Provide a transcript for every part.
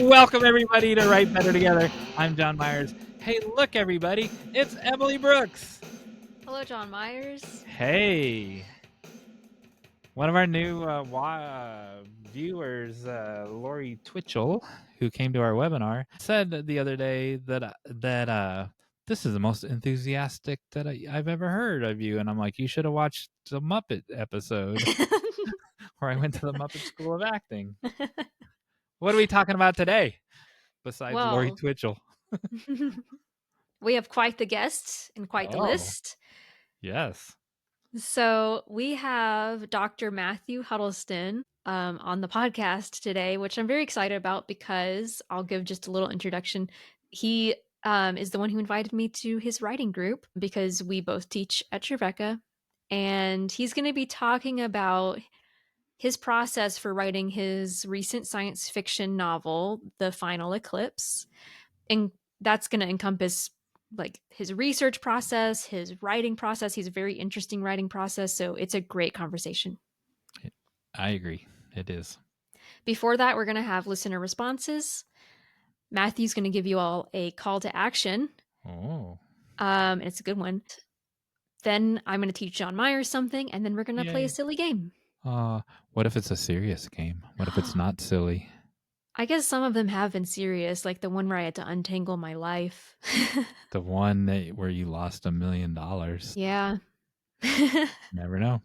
Welcome everybody to Write Better Together. I'm John Myers. Hey, look everybody, it's Emily Brooks. Hello, John Myers. Hey. One of our new viewers, Lori Twitchell, who came to our webinar, said the other day that this is the most enthusiastic that I've ever heard of you. And I'm like, you should have watched the Muppet episode where I went to the Muppet School of Acting. What are we talking about today besides Lori Twitchell? We have quite the guest and quite the list. Yes. So we have Dr. Matthew Huddleston on the podcast today, which I'm very excited about because I'll give just a little introduction. He is the one who invited me to his writing group because we both teach at Trevecca. And he's going to be talking about his process for writing his recent science fiction novel, The Final Eclipse. And that's going to encompass like his research process, his writing process. He's a very interesting writing process. So it's a great conversation. I agree. It is. Before that, we're going to have listener responses. Matthew's going to give you all a call to action. Oh. It's a good one. Then I'm going to teach John Myers something, and then we're going to play a silly game. What if it's a serious game? What if it's not silly? I guess some of them have been serious, like the one where I had to untangle my life. The one where you lost $1 million. Yeah. Never know.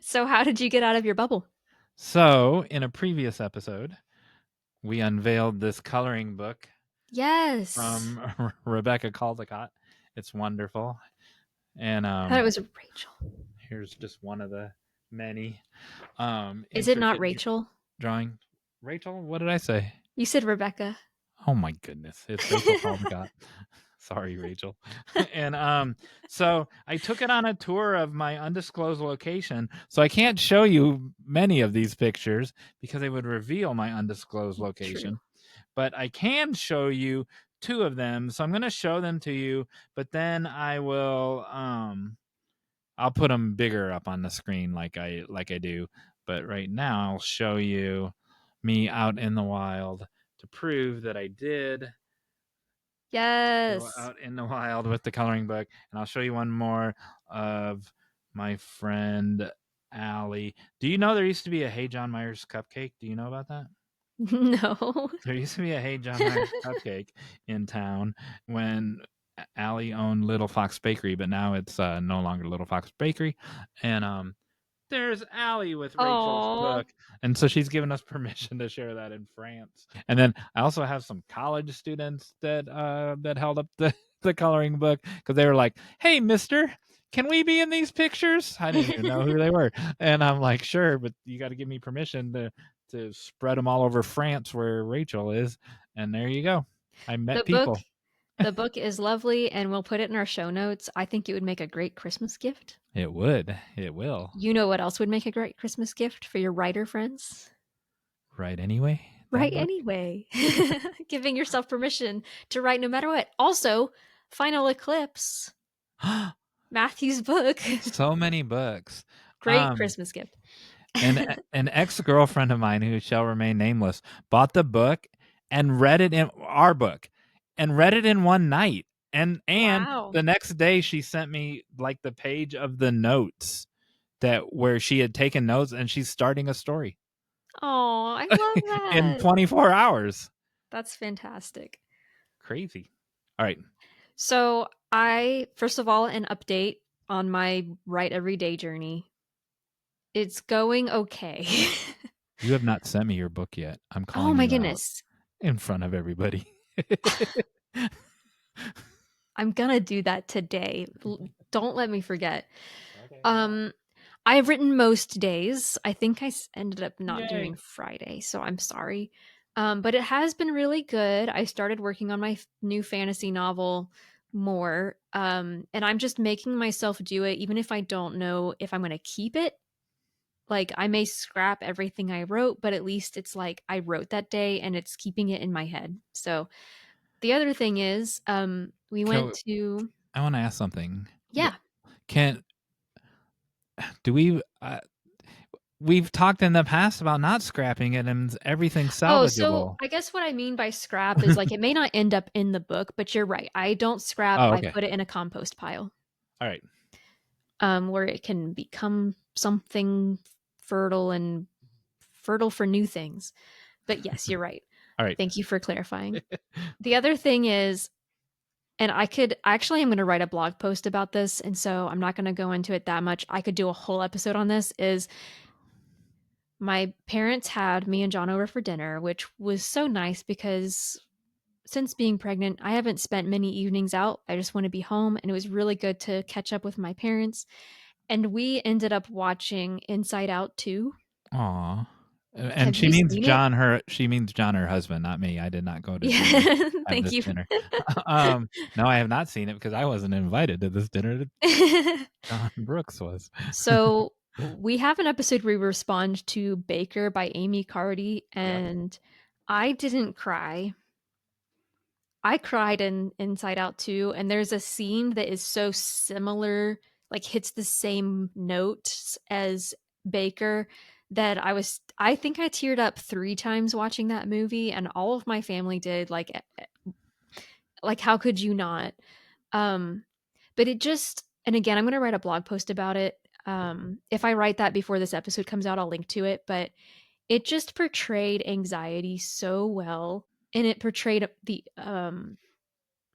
So how did you get out of your bubble? So in a previous episode, we unveiled this coloring book. Yes. From Rebecca Caldecott. It's wonderful. And I thought it was Rachel. Here's just one of the many. Is it not Rachel? Drawing. Rachel? What did I say? You said Rebecca. Oh my goodness. It's Rachel Caldecott. Sorry, Rachel. And so I took it on a tour of my undisclosed location. So I can't show you many of these pictures because they would reveal my undisclosed location. True. But I can show you 2 of them. So I'm going to show them to you, but then I will I'll put them bigger up on the screen like I do. But right now I'll show you me out in the wild to prove that I did. Yes. Go out in the wild with the coloring book. And I'll show you one more of my friend Allie. Do you know there used to be a Hey John Myers cupcake? Do you know about that? No. There used to be a Hey John Myers cupcake in town when Allie owned Little Fox Bakery, but now it's no longer Little Fox Bakery. And there's Allie with Rachel's book. And so she's given us permission to share that in France. And then I also have some college students that held up the coloring book because they were like, hey, mister, can we be in these pictures? I didn't even know who they were. And I'm like, sure, but you got to give me permission to spread them all over France where Rachel is. And there you go. I met people. The book is lovely, and we'll put it in our show notes. I think it would make a great Christmas gift. It would. It will. You know what else would make a great Christmas gift for your writer friends? Write anyway. Write anyway. Giving yourself permission to write no matter what. Also, Final Eclipse. Matthew's book. So many books. Great Christmas gift. And an ex-girlfriend of mine who shall remain nameless bought the book and read it in our book and read it in one night. And wow. The next day she sent me like the page of the notes where she had taken notes, and she's starting a story. Oh, I love that. In 24 hours. That's fantastic. Crazy. All right. So first of all, an update on my Write Everyday journey. It's going okay. You have not sent me your book yet. I'm calling you. Oh my goodness. In front of everybody. I'm gonna do that today. Don't let me forget. Okay. I have written most days. I think I ended up not doing Friday, so I'm sorry. But it has been really good. I started working on my new fantasy novel more, and I'm just making myself do it, even if I don't know if I'm going to keep it. Like, I may scrap everything I wrote, but at least it's like I wrote that day and it's keeping it in my head. So the other thing is, we went to... I want to ask something. Yeah. we've talked in the past about not scrapping it and everything's Oh, so salvageable. I guess what I mean by scrap is like it may not end up in the book, but you're right. I don't scrap, Oh, I okay. put it in a compost pile, All right. where it can become something fertile and fertile for new things. But yes, you're right. All right. Thank you for clarifying. The other thing is, and I could actually, I'm going to write a blog post about this, and so I'm not going to go into it that much. I could do a whole episode on this. Is my parents had me and John over for dinner, which was so nice because since being pregnant, I haven't spent many evenings out. I just want to be home, and it was really good to catch up with my parents. And we ended up watching Inside Out 2. Aw. And Have you seen it? she means John, her husband, not me. I did not go to dinner, Yeah, have thank this you. dinner. No, I have not seen it because I wasn't invited to this dinner that John Brooks was. So we have an episode where we respond to Baker by Amy Cardy, Yep. and I didn't cry. I cried in Inside Out too, and there's a scene that is so similar, like hits the same notes as Baker, that I think I teared up 3 times watching that movie, and all of my family did, like how could you not? Um, but it just, and again, I'm gonna write a blog post about it. If I write that before this episode comes out, I'll link to it, but it just portrayed anxiety so well, and it portrayed the,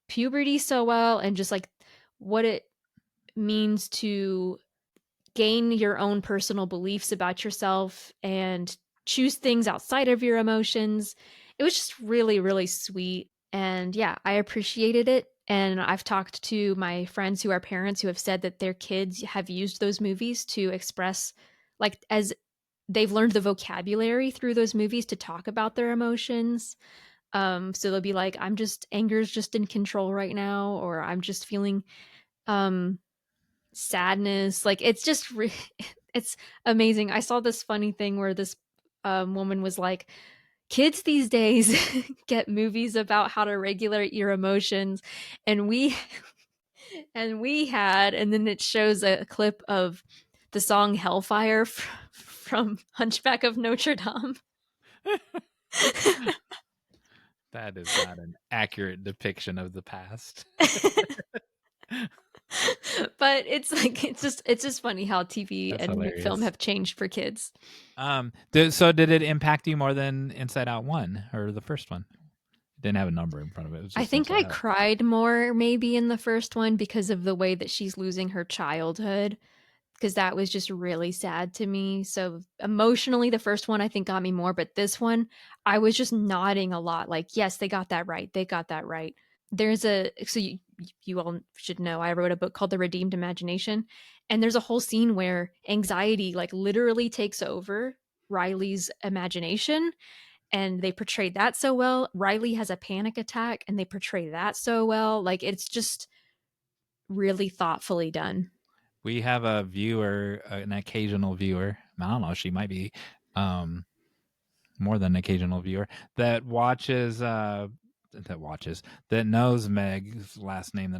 puberty so well, and just like what it means to gain your own personal beliefs about yourself and choose things outside of your emotions. It was just really, really sweet. And yeah, I appreciated it. And I've talked to my friends who are parents who have said that their kids have used those movies to express, like, as they've learned the vocabulary through those movies to talk about their emotions. So they'll be like, I'm just, anger's just in control right now, or I'm just feeling um sadness. Like it's just it's amazing. I saw this funny thing where this woman was like, kids these days get movies about how to regulate your emotions, and we had, and then it shows a clip of the song Hellfire from Hunchback of Notre Dame. That is not an accurate depiction of the past. But it's like it's just funny how TV That's and film hilarious. have changed for kids. Did it impact you more than Inside Out 1 or the first one? It didn't have a number in front of it. It was I just think Inside I Out. cried more maybe in the first one because of the way that she's losing her childhood, because that was just really sad to me. So emotionally, the first one I think got me more, but this one, I was just nodding a lot. Like, yes, they got that right. They got that right. There's a so you all should know I wrote a book called The Redeemed Imagination, and there's a whole scene where anxiety like literally takes over Riley's imagination, and they portrayed that so well. Riley has a panic attack and they portray that so well. Like it's just really thoughtfully done. We have a viewer, an occasional viewer. I don't know. She might be um, more than an occasional viewer that watches. That knows Meg's last name.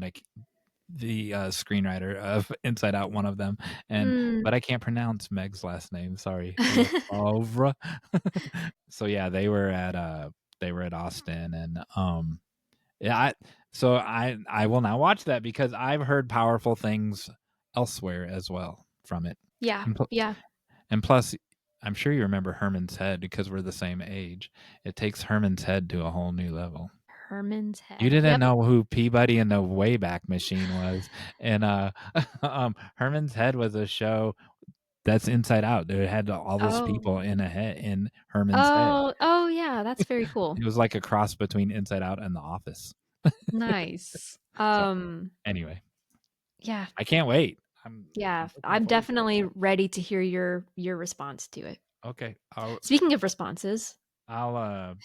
The screenwriter of Inside Out, one of them, and Mm. but I can't pronounce Meg's last name. Sorry, Ovra. So yeah, they were at Austin, and yeah, I will now watch that because I've heard powerful things elsewhere as well from it. Yeah, And, pl- yeah. and plus, I'm sure you remember Herman's Head because we're the same age. It takes Herman's Head to a whole new level. Herman's You Head. didn't Yep. know who Peabody and the Wayback Machine was, and Herman's Head was a show that's Inside Out. It had all those Oh. people in a head in Herman's Head. Oh, oh yeah, that's very cool. It was like a cross between Inside Out and The Office. Nice. So anyway, Yeah, I can't wait. yeah. I'm looking I'm forward to it. definitely ready to hear your response to it. Okay, Speaking of responses, I'll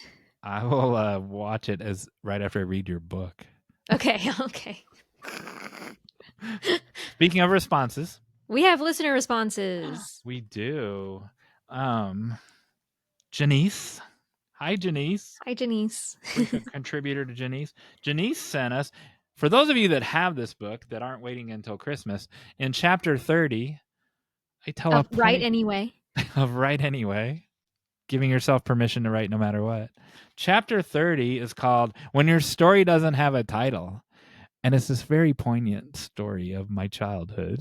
I will watch it as right after I read your book. okay, okay. Speaking of responses, We have listener responses. we do. Um, Janice. Hi, Janice. Hi, Janice. Frequent contributor to Janice. Janice sent us, for those of you that have this book that aren't waiting until Christmas, in chapter 30, I tell a Right point. anyway. of Write Anyway, giving yourself permission to write no matter what. Chapter 30 is called When Your Story Doesn't Have a Title. And it's this very poignant story of my childhood.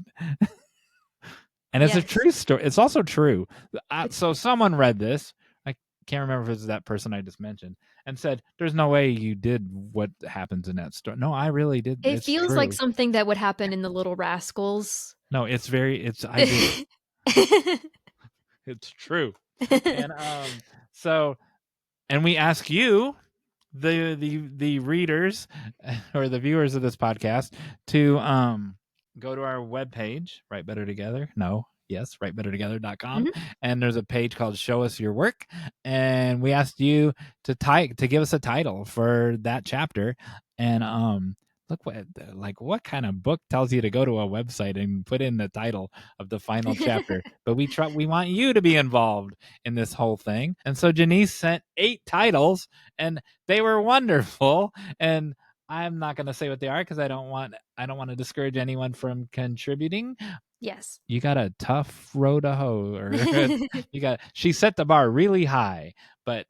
And it's a Yes. true story. It's also true. It's So someone read this. I can't remember if it was that person I just mentioned and said, "There's no way you did what happens in that story." No, I really did. it It's feels like true. something that would happen in The Little Rascals. No, it's very. It's I did it. It's true. And so and we ask you, the readers or the viewers of this podcast, to go to our webpage, Write Better Together. No, yes, writebettertogether.com. Mhm. And there's a page called Show Us Your Work. And we asked you to give us a title for that chapter. And look what kind of book tells you to go to a website and put in the title of the final chapter. But we want you to be involved in this whole thing. And so Janice sent 8 titles, and they were wonderful. And I'm not going to say what they are because I don't want to discourage anyone from contributing. Yes. You got a tough row to hoe, or she set the bar really high, but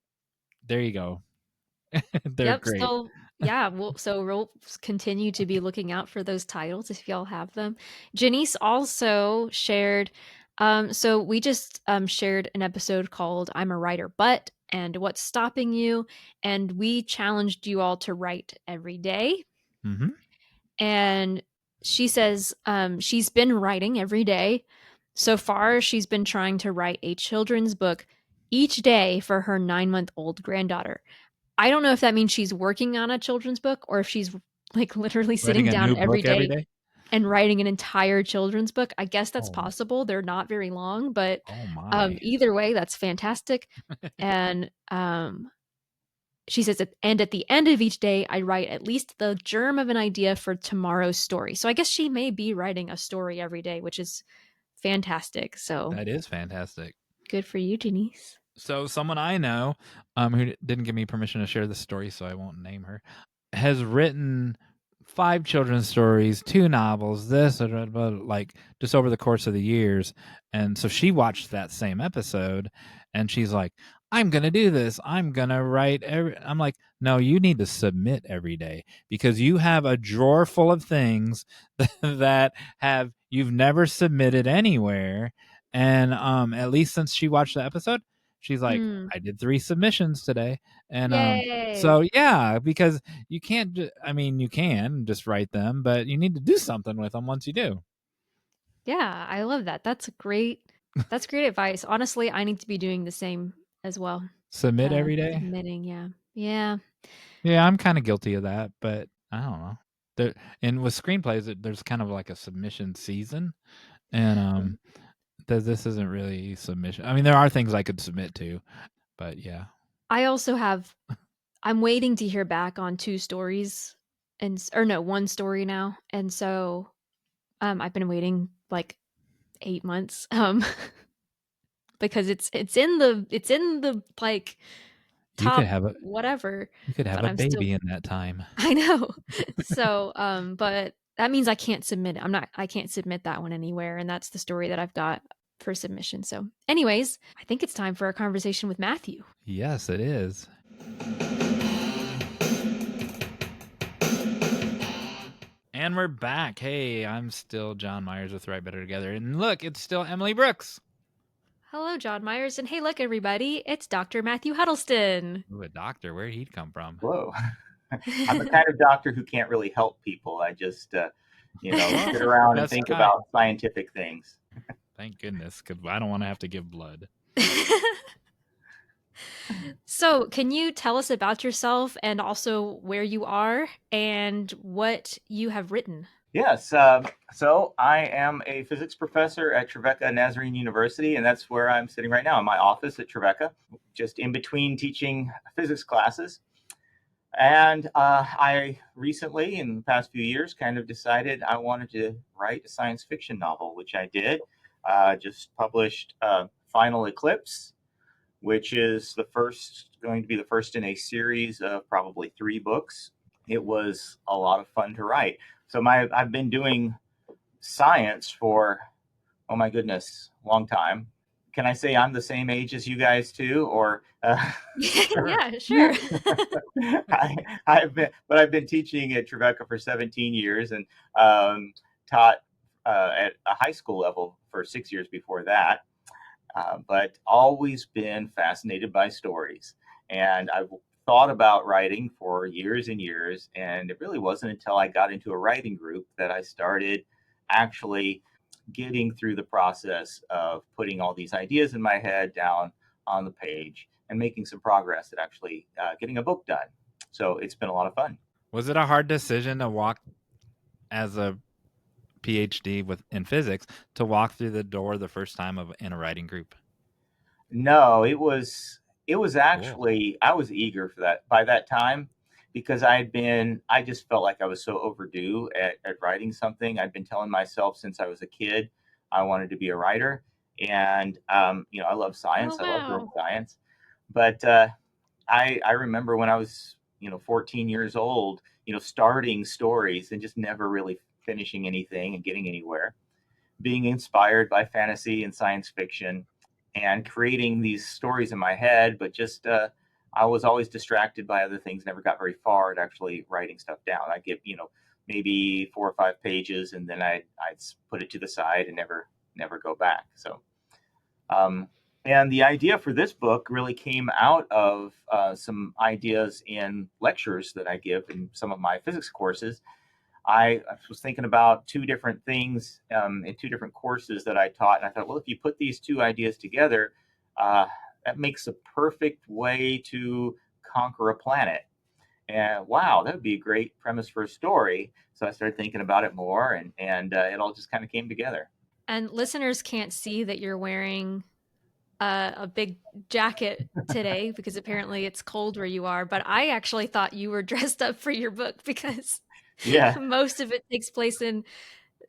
there you go. They're Yep, great. so yeah, we'll continue to be looking out for those titles if y'all have them. Janice also shared, so we just shared an episode called I'm a Writer But and What's Stopping You, and we challenged you all to write every day. Mm-hmm. And she says she's been writing every day. So far, she's been trying to write a children's book each day for her 9-month-old granddaughter. I don't know if that means she's working on a children's book or if she's like literally Writing sitting a down new every book every day day. and writing an entire children's book. I guess that's Oh, possible. They're not very long, but oh my. either way, that's fantastic. And she says, and at the end of each day, I write at least the germ of an idea for tomorrow's story. So I guess she may be writing a story every day, which is fantastic. So That is fantastic. good for you, Denise. So someone I know, who didn't give me permission to share the story, so I won't name her, has written 5 children's stories, 2 novels, this, like just over the course of the years. And so she watched that same episode, and she's like, "I'm gonna do this. I'm gonna write every." I'm like, "No, you need to submit every day because you have a drawer full of things that have you've never submitted anywhere." And at least since she watched the episode, she's like, Hmm. "I did 3 submissions today." And Yay. so yeah, because you can't I mean, you can just write them, but you need to do something with them once you do. Yeah, I love that. That's great advice. Honestly, I need to be doing the same as well. Submit every day. Submitting, yeah. Yeah. Yeah, I'm kind of guilty of that, but I don't know. There, and with screenplays, there's kind of like a submission season, and this isn't really submission. I mean, there are things I could submit to, but yeah. I also have I'm waiting to hear back on 2 stories or no, 1 story now. And so I've been waiting like 8 months because it's in the like You could top have a whatever, you could have but a I'm still baby in that time. I know. So, but that means I can't submit it. I can't submit that one anywhere, and that's the story that I've got for submission. So, anyways, I think it's time for a conversation with Matthew. Yes, it is. And we're back. Hey, I'm still John Myers with Write Better Together. And look, it's still Emily Brooks. Hello, John Myers, and hey, look, everybody, it's Dr. Matthew Huddleston. Ooh, a doctor. Where'd he come from? Whoa. I'm the kind of doctor who can't really help people. I just, Well, sit around and that's think kind. about scientific things. Thank goodness, because I don't want to have to give blood. So, can you tell us about yourself and also where you are and what you have written? Yes. So I am a physics professor at Trevecca Nazarene University, and that's where I'm sitting right now in my office at Trevecca, just in between teaching physics classes. And I recently, in the past few years, kind of decided I wanted to write a science fiction novel, which I did. Just published Final Eclipse, which is going to be the first in a series of probably 3 books. It was a lot of fun to write. So I've been doing science for, oh my goodness, a long time. can I say I'm the same age as you guys too, or Sure. Yeah, sure. I've been teaching at Trevecca for 17 years and taught at a high school level for 6 years before that. But always been fascinated by stories, and I've thought about writing for years and years. And it really wasn't until I got into a writing group that I started actually getting through the process of putting all these ideas in my head down on the page and making some progress at actually getting a book done. So it's been a lot of fun. Was it a hard decision to walk as a PhD in physics to walk through the door the first time in a writing group? No, it was Cool. actually I was eager for that by that time because I just felt like I was so overdue at writing something. I'd been telling myself since I was a kid I wanted to be a writer. And I love Oh, science. I love doing wow. science. But I remember when I was 14 years old, starting stories and just never really finishing anything and getting anywhere, being inspired by fantasy and science fiction and creating these stories in my head, but just I was always distracted by other things, never got very far at actually writing stuff down. I'd get, maybe 4 or 5 pages and then I'd put it to the side and never go back. So, um, and the idea for this book really came out of some ideas in lectures that I give in some of my physics courses. I was thinking about two different things in two different courses that I taught, and I thought, well, if you put these two ideas together, uh, that makes a perfect way to conquer a planet. And wow, that would be a great premise for a story. So I started thinking about it more, and it all just kind of came together. And listeners can't see that you're wearing a big jacket today because apparently it's cold where you are. But I actually thought you were dressed up for your book because Yeah, most of it takes place in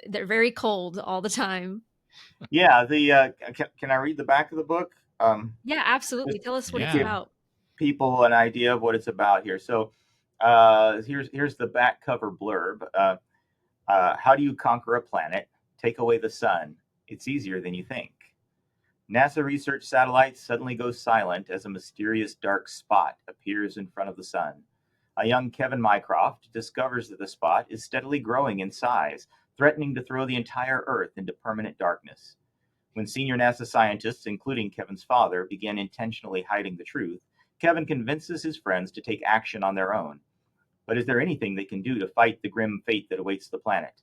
they're very cold all the time. yeah. The can I read the back of the book? Yeah, absolutely. Just Tell us what to it's give Yeah. about. people an idea of what it's about here. So here's the back cover blurb. How do you conquer a planet? Take away the sun. It's easier than you think. NASA research satellites suddenly go silent as a mysterious dark spot appears in front of the sun. A young Kevin Mycroft discovers that the spot is steadily growing in size, threatening to throw the entire Earth into permanent darkness. When senior NASA scientists, including Kevin's father, begin intentionally hiding the truth, Kevin convinces his friends to take action on their own. But is there anything they can do to fight the grim fate that awaits the planet?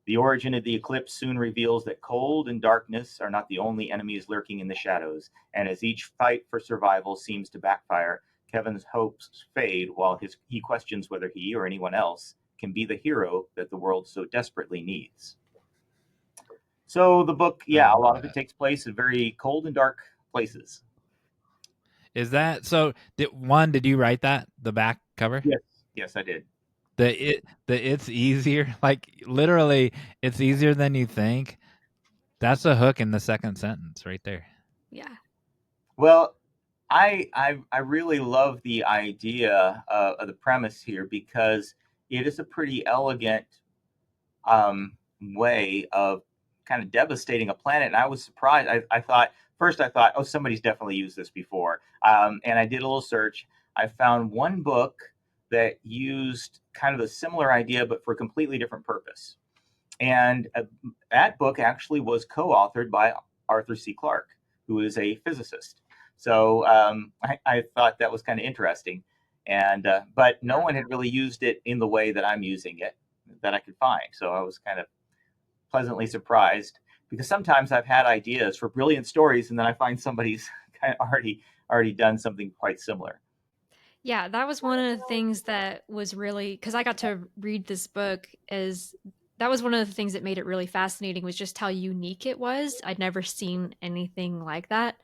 The origin of the eclipse soon reveals that cold and darkness are not the only enemies lurking in the shadows, and as each fight for survival seems to backfire, Kevin's hopes fade while he questions whether he or anyone else can be the hero that the world so desperately needs. So the book, I yeah, a love lot of it that. takes place in very cold and dark places. Is that so? Did you write that? The back cover? Yes, yes, I did. The it's easier. Like literally, it's easier than you think. That's a hook in the second sentence right there. Yeah. Well, I really love the idea of the premise here because it is a pretty elegant way of kind of devastating a planet. And I was surprised. I thought first I thought, oh, somebody's definitely used this before. And I did a little search. I found one book that used kind of a similar idea, but for a completely different purpose. And that book actually was co-authored by Arthur C. Clarke, who is a physicist. So I thought that was kind of interesting. And but no one had really used it in the way that I'm using it that I could find. So I was kind of pleasantly surprised because sometimes I've had ideas for brilliant stories and then I find somebody's kind of already done something quite similar. Yeah, that was one of the things that was really because I got to read this book is that was one of the things that made it really fascinating was just how unique it was. I'd never seen anything like that.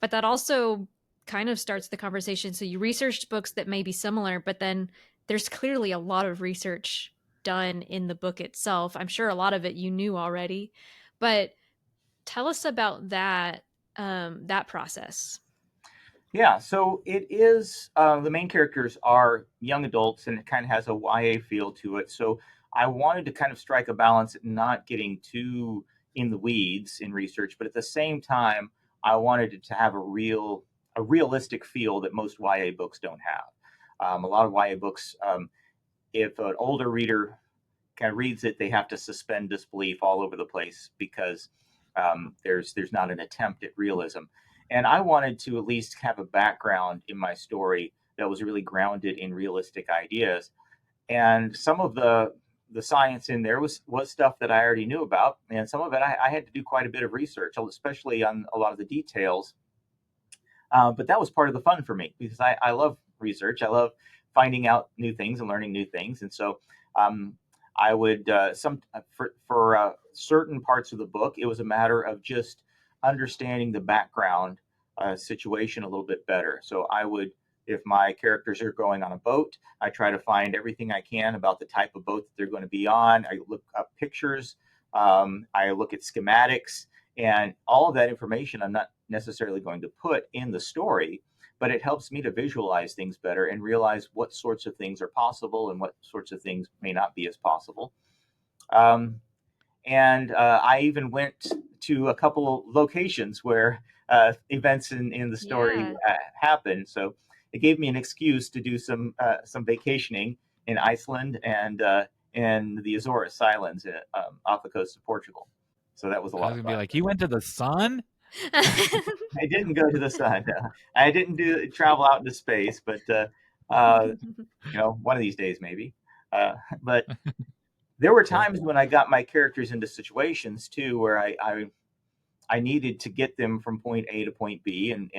But that also kind of starts the conversation. So you researched books that may be similar, but then there's clearly a lot of research done in the book itself. I'm sure a lot of it you knew already, but tell us about that process. Yeah, so it is. The main characters are young adults, and it kind of has a YA feel to it. So I wanted to kind of strike a balance, not getting too in the weeds in research, but at the same time, I wanted it to have a realistic feel that most YA books don't have. A lot of YA books, if an older reader kind of reads it, they have to suspend disbelief all over the place because there's not an attempt at realism. And I wanted to at least have a background in my story that was really grounded in realistic ideas. And some of the science in there was stuff that I already knew about, and some of it I had to do quite a bit of research, especially on a lot of the details. But that was part of the fun for me because I love research. I love finding out new things and learning new things. And so um, I would for certain parts of the book, it was a matter of just understanding the background situation a little bit better. So I would, if my characters are going on a boat, I try to find everything I can about the type of boat that they're going to be on. I look up pictures. I look at schematics, and all of that information I'm not necessarily going to put in the story, but it helps me to visualize things better and realize what sorts of things are possible and what sorts of things may not be as possible. Um, and I even went to a couple of locations where events in the story Yeah. happened. So it gave me an excuse to do some vacationing in Iceland and in the Azores Islands off the coast of Portugal. So that was a I lot was of gonna be fun. like, you went to the sun? I didn't go to the sun. I didn't do travel out into space, but uh, one of these days maybe. Uh, but there were Cool. times when I got my characters into situations too where I needed to get them from point A to point B, and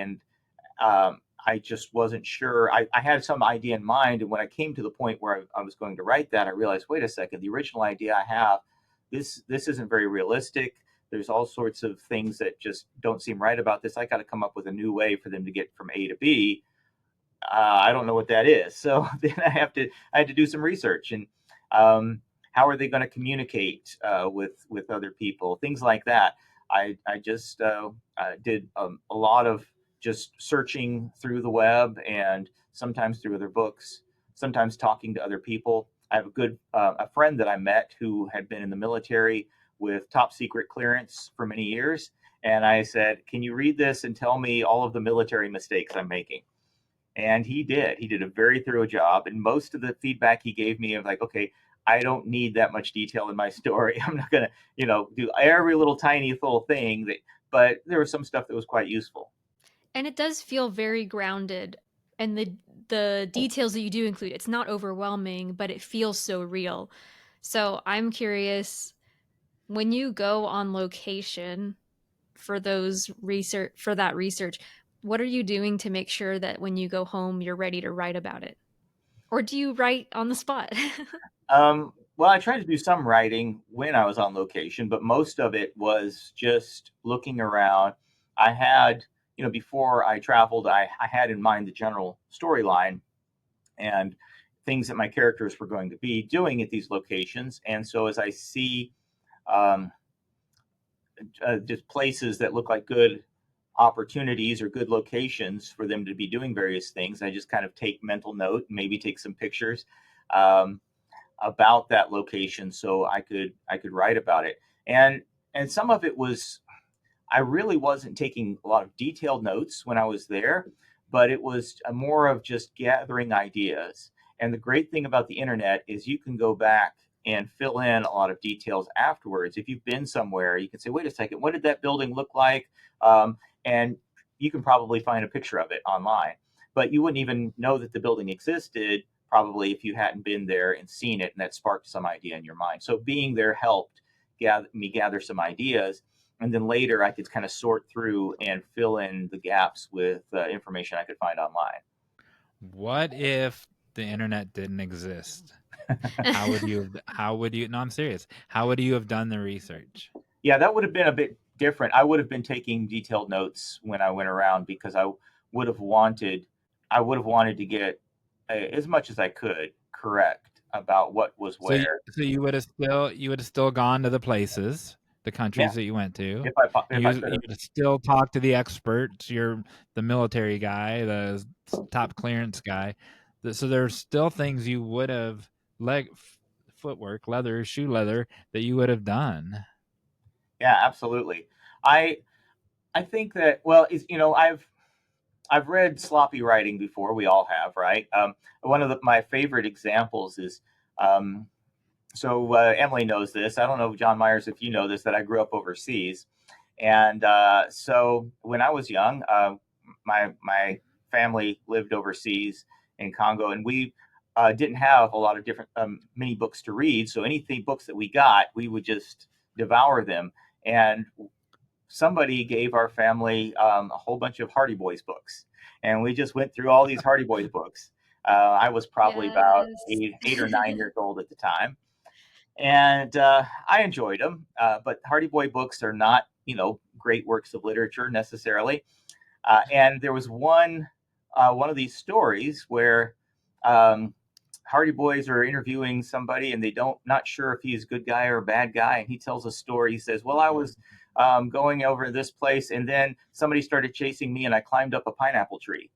I just wasn't sure. I had some idea in mind, and when I came to the point where I was going to write that, I realized, wait a second, the original idea I have, this isn't very realistic. There's all sorts of things that just don't seem right about this. I got to come up with a new way for them to get from A to B. I don't know what that is. So then I had to do some research and how are they going to communicate with other people, things like that. I just did a lot of just searching through the web and sometimes through other books, sometimes talking to other people. I have a friend that I met who had been in the military with top secret clearance for many years, and I said, "Can you read this and tell me all of the military mistakes I'm making?" And he did. He did a very thorough job. And most of the feedback he gave me of like, okay, I don't need that much detail in my story. I'm not gonna, do every little tiny little thing but there was some stuff that was quite useful. And it does feel very grounded. And the details that you do include, it's not overwhelming, but it feels so real. So I'm curious, when you go on location for that research, what are you doing to make sure that when you go home you're ready to write about it? Or do you write on the spot? Well, I tried to do some writing when I was on location, but most of it was just looking around. I had, before I traveled, I had in mind the general storyline and things that my characters were going to be doing at these locations. And so as I see um, just places that look like good opportunities or good locations for them to be doing various things, I just kind of take mental note, maybe take some pictures um, about that location so I could write about it. And some of it was I really wasn't taking a lot of detailed notes when I was there, but it was more of just gathering ideas. And the great thing about the internet is you can go back and fill in a lot of details afterwards. If you've been somewhere, you can say, wait a second, what did that building look like? And you can probably find a picture of it online. But you wouldn't even know that the building existed probably if you hadn't been there and seen it, and that sparked some idea in your mind. So being there helped me gather some ideas, and then later I could kind of sort through and fill in the gaps with information I could find online. What if the internet didn't exist? How would you, no, I'm serious. How would you have done the research? Yeah, that would have been a bit different. I would have been taking detailed notes when I went around because would have wanted I would have wanted to get as much as I could correct about what was where. So you would have still gone to the places, the Yeah, countries that you went to, and if I could you have. would still talk to the experts. You're the military guy, the top clearance guy. So there's still things you would have footwork, leather, shoe leather that you would have done. Yeah, absolutely. I I think that, well, I've read sloppy writing before. We all have, right? One of my favorite examples is, um, Emily knows this. I don't know, John Myers, if you know this, that I grew up overseas, and so when I was young, my family lived overseas in Congo, and we didn't have a lot of different many books to read. So anything books that we got, we would just devour them. And somebody gave our family a whole bunch of Hardy Boys books, and we just went through all these Hardy Boys books. I was probably about Yes. 8 or 9 years old at the time, and I enjoyed them. But Hardy Boy books are not, great works of literature necessarily. And there was one of these stories where um, Hardy Boys are interviewing somebody, and they don't not sure if he's a good guy or a bad guy. And he tells a story. He says, "Well, I was going over this place, and then somebody started chasing me, and I climbed up a pineapple tree."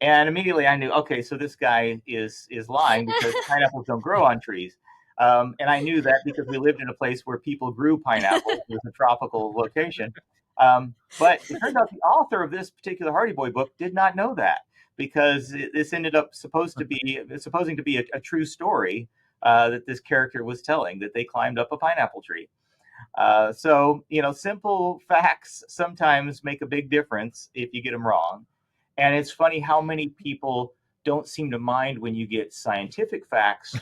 And immediately I knew, okay, so this guy is lying because pineapples don't grow on trees. And I knew that because we lived in a place where people grew pineapples. It was a tropical location. But it turns out the author of this particular Hardy Boy book did not know that, because this ended up supposing to be a true story that this character was telling, that they climbed up a pineapple tree. So, simple facts sometimes make a big difference if you get them wrong. And it's funny how many people don't seem to mind when you get scientific facts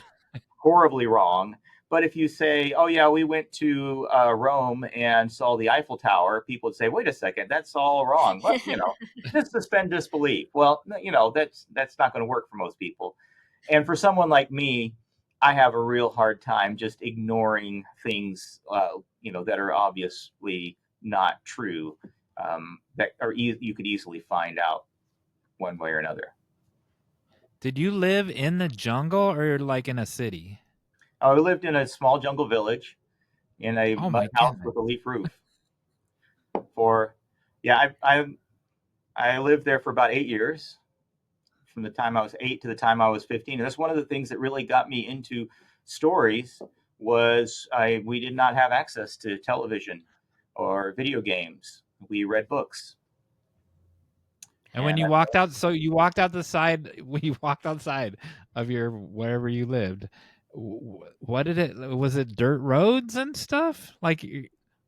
horribly wrong. But if you say, "Oh yeah, we went to Rome and saw the Eiffel Tower," people would say, "Wait a second, that's all wrong." Well, just suspend disbelief. Well, that's not going to work for most people. And for someone like me, I have a real hard time just ignoring things, that are obviously not true, that are you could easily find out one way or another. Did you live in the jungle or like in a city? I lived in a small jungle village in a Oh mud my house goodness. with a leaf roof. For Yeah, I lived there for about 8 years, from the time I was 8 to the time I was 15. And that's one of the things that really got me into stories. Was I We did not have access to television or video games. We read books, And when and you walked out, so you walked out the side, when you walked outside of your wherever you lived, what did it, was it dirt roads and stuff? Like,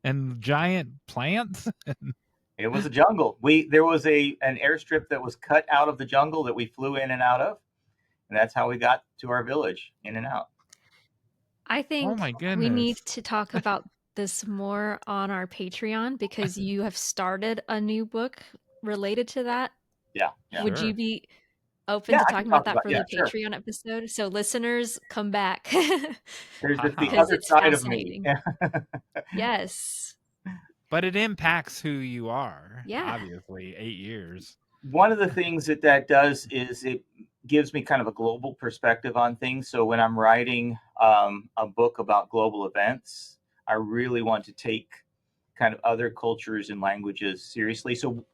and giant plants? it was a jungle. There was an airstrip that was cut out of the jungle that we flew in and out of, and that's how we got to our village, in and out. I Oh think my we need goodness. to talk about this more on our Patreon because you have started a new book related to that. Yeah, yeah, Would you Sure. be open yeah. to I can talking about talk that about, for yeah, the sure. Patreon episode? So listeners, come back There's the Wow. because other it's side of me. fascinating. Yes. But it impacts who you are, Yeah. obviously. 8 years. One of the things that does is it gives me kind of a global perspective on things. So when I'm writing a book about global events, I really want to take kind of other cultures and languages seriously. So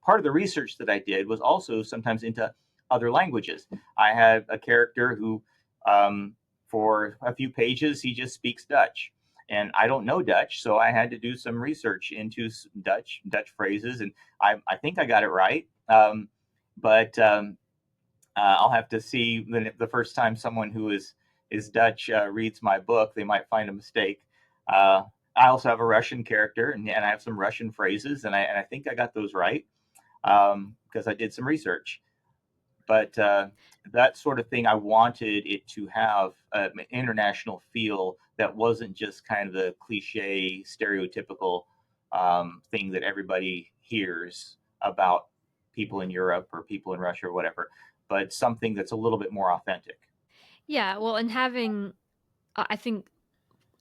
part of the research that I did was also sometimes into other languages. I had a character who, for a few pages, he just speaks Dutch. And I don't know Dutch, so I had to do some research into Dutch phrases, and I think I got it right. But I'll have to see the first time someone who is Dutch reads my book, they might find a mistake. Uh, I also have a Russian character, and I have some Russian phrases, and I think I got those right, because I did some research. But that sort of thing, I wanted it to have an international feel that wasn't just kind of the cliche, stereotypical thing that everybody hears about people in Europe or people in Russia or whatever, but something that's a little bit more authentic. Yeah. Well, and having, I think,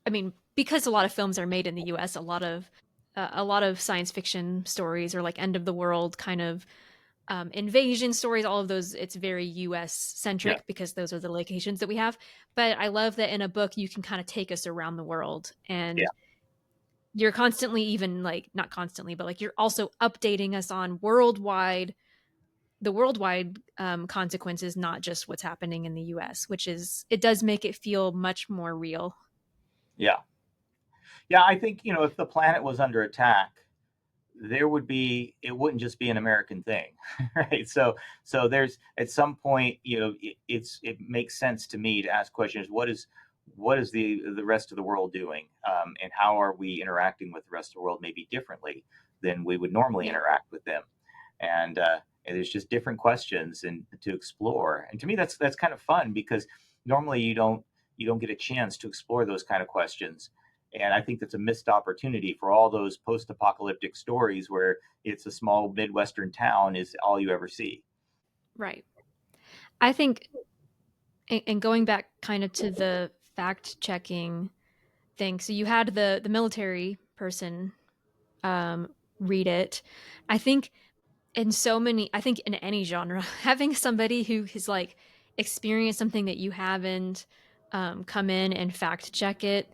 I mean, because a lot of films are made in the US, a lot of science fiction stories or like end of the world kind of invasion stories, all of those, it's very US Yeah, centric because those are the locations that we have. But I love that in a book, you can kind of take us around the world yeah, and you're constantly, even like not constantly, but like you're also updating us on the worldwide consequences, not just what's happening in the US, which is, it does make it feel much more real. yeah, yeah. I think, if the planet was under attack, there would be, it wouldn't just be an American thing, right? So there's, at some point, it makes sense to me to ask questions. What is the rest of the world doing, and how are we interacting with the rest of the world maybe differently than we would normally Yeah. interact with them? And there's just different questions and to explore. And to me, that's kind of fun, because normally you don't get a chance to explore those kind of questions. And I think that's a missed opportunity for all those post-apocalyptic stories where it's a small Midwestern town is all you ever see. Right. I think, and going back kind of to the fact checking thing, so you had the military person um, read it. I think I think in any genre, having somebody who has like experienced something that you haven't, come in and fact check it,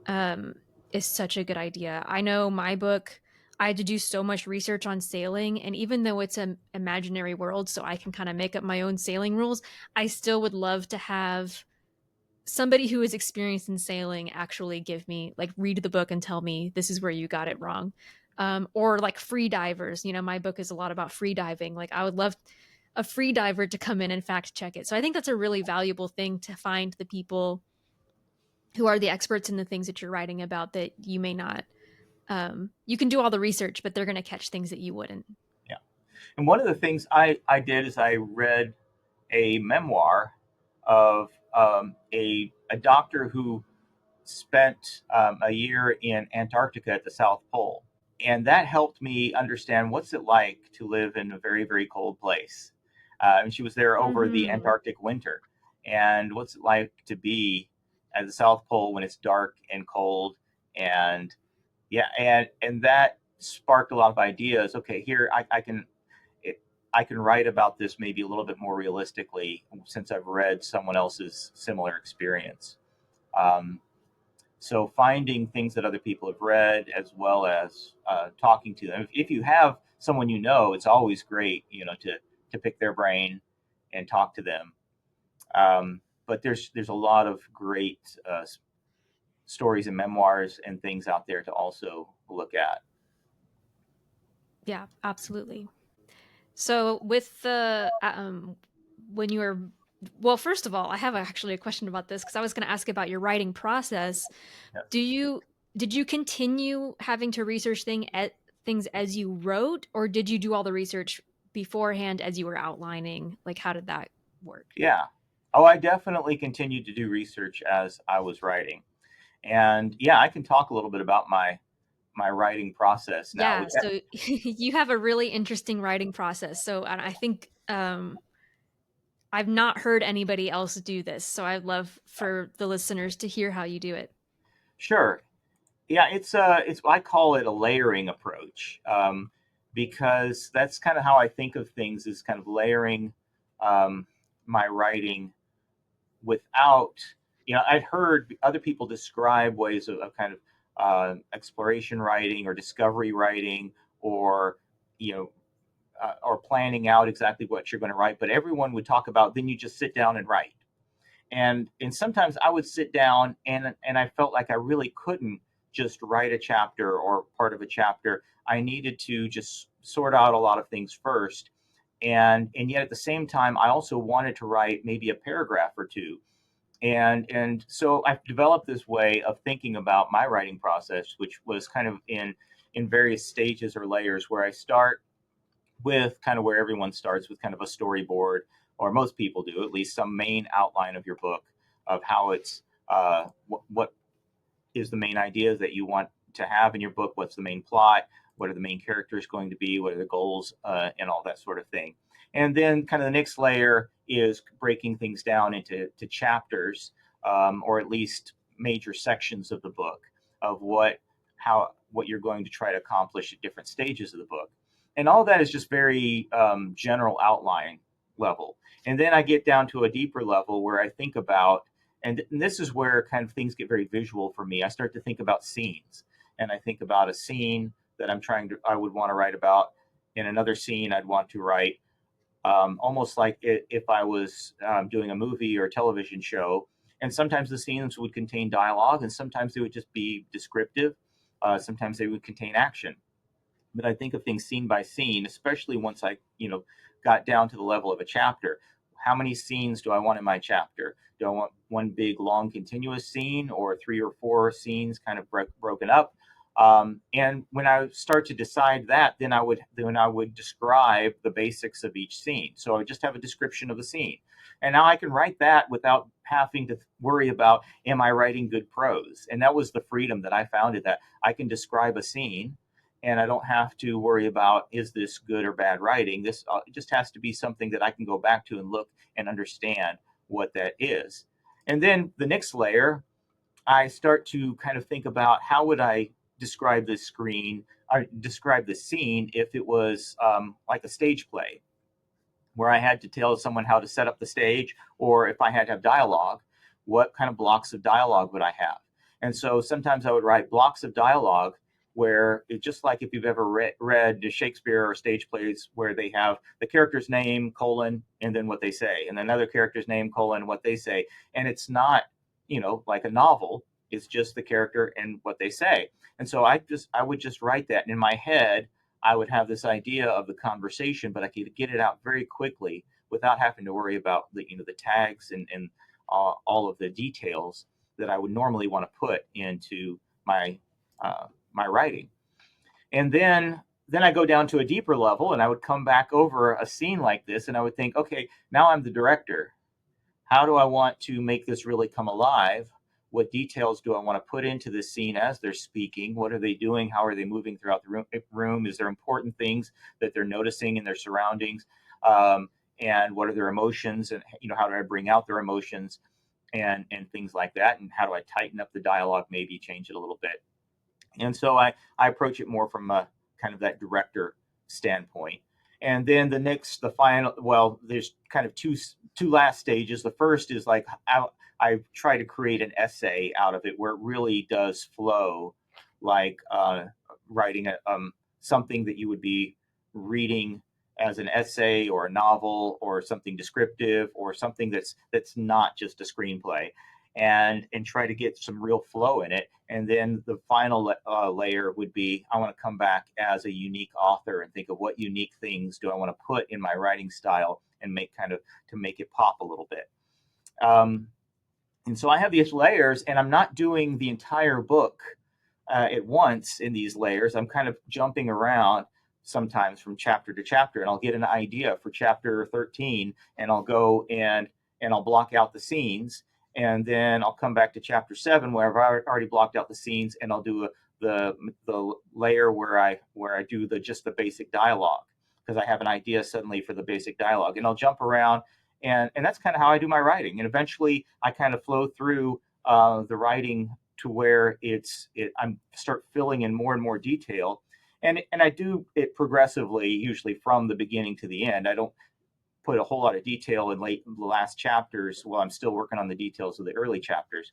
um, is such a good idea. I know my book, I had to do so much research on sailing, and even though it's an imaginary world, so I can kind of make up my own sailing rules, I still would love to have somebody who is experienced in sailing actually give me, like, read the book and tell me this is where you got it wrong. Or like free divers, my book is a lot about free diving. Like, I would love a free diver to come in and fact check it. So I think that's a really valuable thing, to find the people who are the experts in the things that you're writing about that you may not. You can do all the research, but they're going to catch things that you wouldn't. Yeah. And one of the things I did is I read a memoir of a doctor who spent a year in Antarctica at the South Pole. And that helped me understand what's it like to live in a very, very cold place. And she was there over the Mm-hmm. Antarctic winter. And what's it like to be at the South Pole when it's dark and cold? And yeah, and that sparked a lot of ideas. Okay, here I can it, I can write about this maybe a little bit more realistically, since I've read someone else's similar experience. Um, so finding things that other people have read, as well as talking to them. If you have someone it's always great, to pick their brain and talk to them. But there's a lot of great stories and memoirs and things out there to also look at. Yeah, absolutely. So with the when you were, well, first of all, I have actually a question about this, because I was going to ask about your writing process. Yes. Do you did you continue having to research things as you wrote, or did you do all the research beforehand as you were outlining? Like, how did that work? Yeah. Oh, I definitely continued to do research as I was writing. And yeah, I can talk a little bit about my writing process now. Yeah, so you have a really interesting writing process. So, and I think I've not heard anybody else do this. So I'd love for the listeners to hear how you do it. Sure. Yeah, it's I call it a layering approach, because that's kind of how I think of things, is kind of layering my writing without, I'd heard other people describe ways of kind of exploration writing or discovery writing, or you know or planning out exactly what you're going to write, but everyone would talk about, then you just sit down and write. And sometimes I would sit down, and I felt like I really couldn't just write a chapter or part of a chapter. I needed to just sort out a lot of things first, and yet at the same time I also wanted to write maybe a paragraph or two. And so I've developed this way of thinking about my writing process, which was kind of in various stages or layers, where I start with kind of where everyone starts, with kind of a storyboard, or most people do, at least some main outline of your book, of how it's what is the main ideas that you want to have in your book, what's the main plot, what are the main characters going to be, what are the goals, and all that sort of thing. And then kind of the next layer is breaking things down into chapters, or at least major sections of the book, of what you're going to try to accomplish at different stages of the book. And all that is just very general outline level. And then I get down to a deeper level where I think about, and this is where kind of things get very visual for me. I start to think about scenes, and I think about a scene that I would want to write about. In another scene, I'd want to write almost like if I was doing a movie or a television show. And sometimes the scenes would contain dialogue, and sometimes they would just be descriptive. Sometimes they would contain action. but I think of things scene by scene, especially once I, got down to the level of a chapter. How many scenes do I want in my chapter? Do I want one big, long, continuous scene, or 3 or 4 scenes kind of broken up? And when I start to decide that, then I would describe the basics of each scene. So I would just have a description of the scene, and now I can write that without having to worry about, am I writing good prose? And that was the freedom that I found, in that I can describe a scene, and I don't have to worry about, is this good or bad writing. This just has to be something that I can go back to and look and understand what that is. And then the next layer, I start to kind of think about, how would I describe this screen or describe the scene if it was like a stage play, where I had to tell someone how to set up the stage, or if I had to have dialogue, what kind of blocks of dialogue would I have? And so sometimes I would write blocks of dialogue where it's just like, if you've ever read Shakespeare or stage plays, where they have the character's name, colon, and then what they say, and another character's name, colon, what they say. And it's not, like a novel. It's just the character and what they say. And so I would just write that. And in my head, I would have this idea of the conversation, but I could get it out very quickly without having to worry about the tags and all of the details that I would normally want to put into my writing. And then I go down to a deeper level, and I would come back over a scene like this, and I would think, okay, now I'm the director. How do I want to make this really come alive? What details do I want to put into this scene as they're speaking? What are they doing? How are they moving throughout the room? Is there important things that they're noticing in their surroundings? And what are their emotions? And how do I bring out their emotions, and things like that? And how do I tighten up the dialogue? Maybe change it a little bit. And so I approach it more from a kind of that director standpoint. And then the final, well, there's kind of two last stages. The first is like, I try to create an essay out of it, where it really does flow, like writing something that you would be reading as an essay or a novel, or something descriptive, or something that's not just a screenplay, and try to get some real flow in it. And then the final layer would be, I want to come back as a unique author and think of, what unique things do I want to put in my writing style, and make to make it pop a little bit. And so I have these layers, and I'm not doing the entire book at once in these layers. I'm kind of jumping around sometimes from chapter to chapter, and I'll get an idea for chapter 13, and I'll go and I'll block out the scenes, and then I'll come back to chapter 7, where I've already blocked out the scenes, and I'll do the layer where I do just the basic dialogue, because I have an idea suddenly for the basic dialogue, and I'll jump around, and that's kind of how I do my writing. And eventually I kind of flow through the writing to where I'm start filling in more and more detail, and I do it progressively, usually from the beginning to the end. I don't put a whole lot of detail in the last chapters while I'm still working on the details of the early chapters.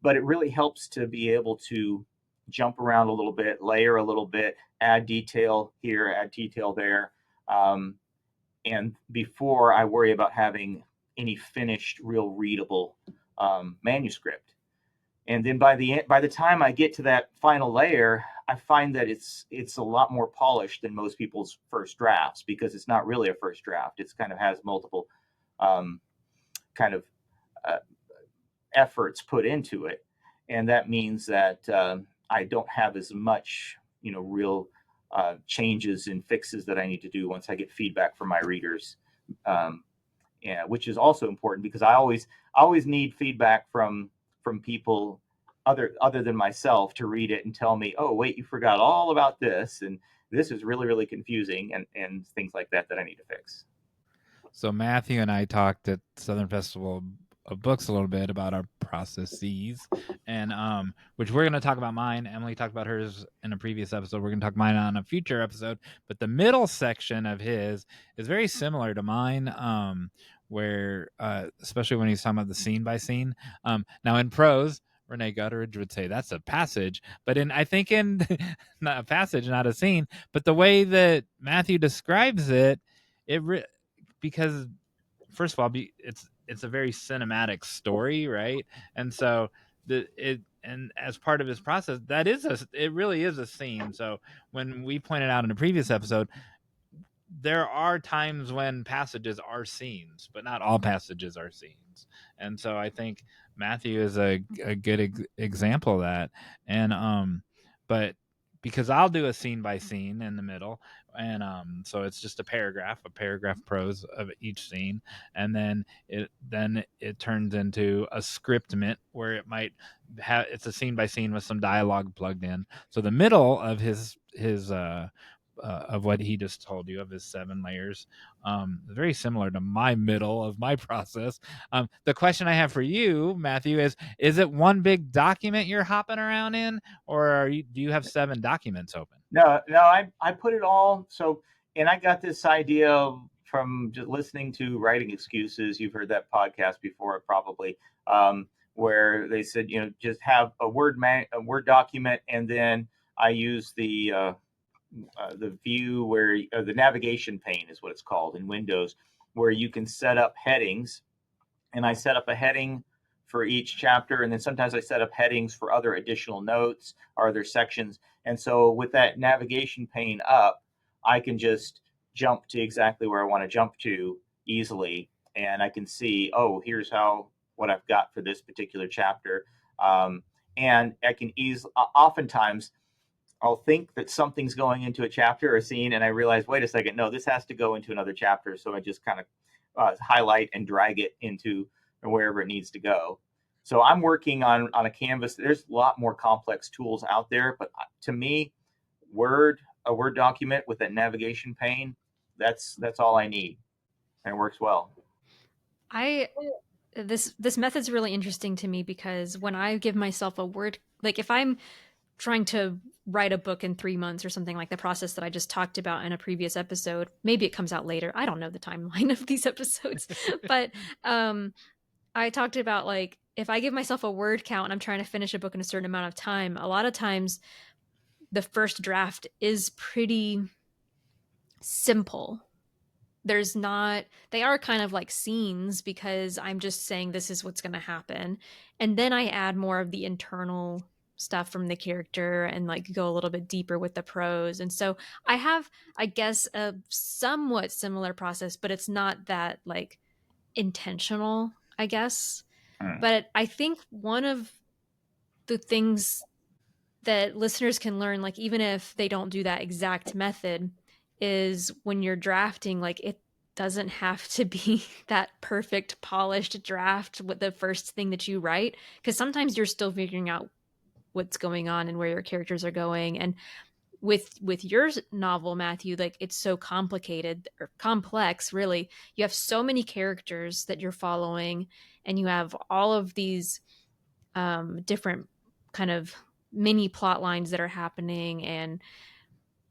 But it really helps to be able to jump around a little bit, layer a little bit, add detail here, add detail there, and before I worry about having any finished, real readable manuscript. And then by the time I get to that final layer, I find that it's a lot more polished than most people's first drafts, because it's not really a first draft. It's kind of has multiple kind of uh, efforts put into it, and that means that I don't have as much real changes and fixes that I need to do once I get feedback from my readers. Yeah, which is also important, because I always need feedback from people other than myself, to read it and tell me, oh wait, you forgot all about this, and this is really, really confusing, and things like that I need to fix. So Matthew and I talked at Southern Festival of Books a little bit about our processes, and which we're going to talk about mine. Emily talked about hers in a previous episode. We're going to talk mine on a future episode. But the middle section of his is very similar to mine, where especially when he's talking about the scene by scene. Now in prose, Renee Gutteridge would say that's a passage, but I think in not a passage, not a scene, but the way that Matthew describes it, because first of all, it's a very cinematic story, right? And so and as part of his process, it really is a scene. So when we pointed out in a previous episode, there are times when passages are scenes, but not all passages are scenes. And so I think Matthew is a good example of that. And but because I'll do a scene by scene in the middle, and so it's just a paragraph prose of each scene, and then it turns into a scriptment where it might have it's a scene by scene with some dialogue plugged in. So the middle of his of what he just told you of his 7 layers, very similar to my middle of my process. The question I have for you, Matthew, is it one big document you're hopping around in, or do you have 7 documents open? No, I put it all. So, and I got this idea from just listening to Writing Excuses. You've heard that podcast before, probably, where they said, just have a Word document, and then I use the view where the navigation pane is what it's called in Windows, where you can set up headings. And I set up a heading for each chapter, and then sometimes I set up headings for other additional notes or other sections. And so with that navigation pane up, I can just jump to exactly where I want to jump to easily, and I can see, oh, here's what I've got for this particular chapter. And I can oftentimes I'll think that something's going into a chapter or a scene, and I realize, wait a second, no, this has to go into another chapter. So I just kind of highlight and drag it into wherever it needs to go. So I'm working on a canvas. There's a lot more complex tools out there, but to me, a Word document with that navigation pane, that's all I need, and it works well. This method's really interesting to me because when I give myself a word, like if I'm trying to write a book in 3 months or something, like the process that I just talked about in a previous episode, maybe it comes out later. I don't know the timeline of these episodes, but I talked about, like, if I give myself a word count and I'm trying to finish a book in a certain amount of time, a lot of times the first draft is pretty simple. They are kind of like scenes because I'm just saying this is what's going to happen. And then I add more of the internal stuff from the character and like go a little bit deeper with the prose. And so I have, I guess, a somewhat similar process, but it's not that like intentional, I guess. But I think one of the things that listeners can learn, like even if they don't do that exact method, is when you're drafting, like it doesn't have to be that perfect polished draft with the first thing that you write, because sometimes you're still figuring out what's going on and where your characters are going. And with your novel, Matthew, like it's so complicated or complex, really. You have so many characters that you're following, and you have all of these different kind of mini plot lines that are happening. And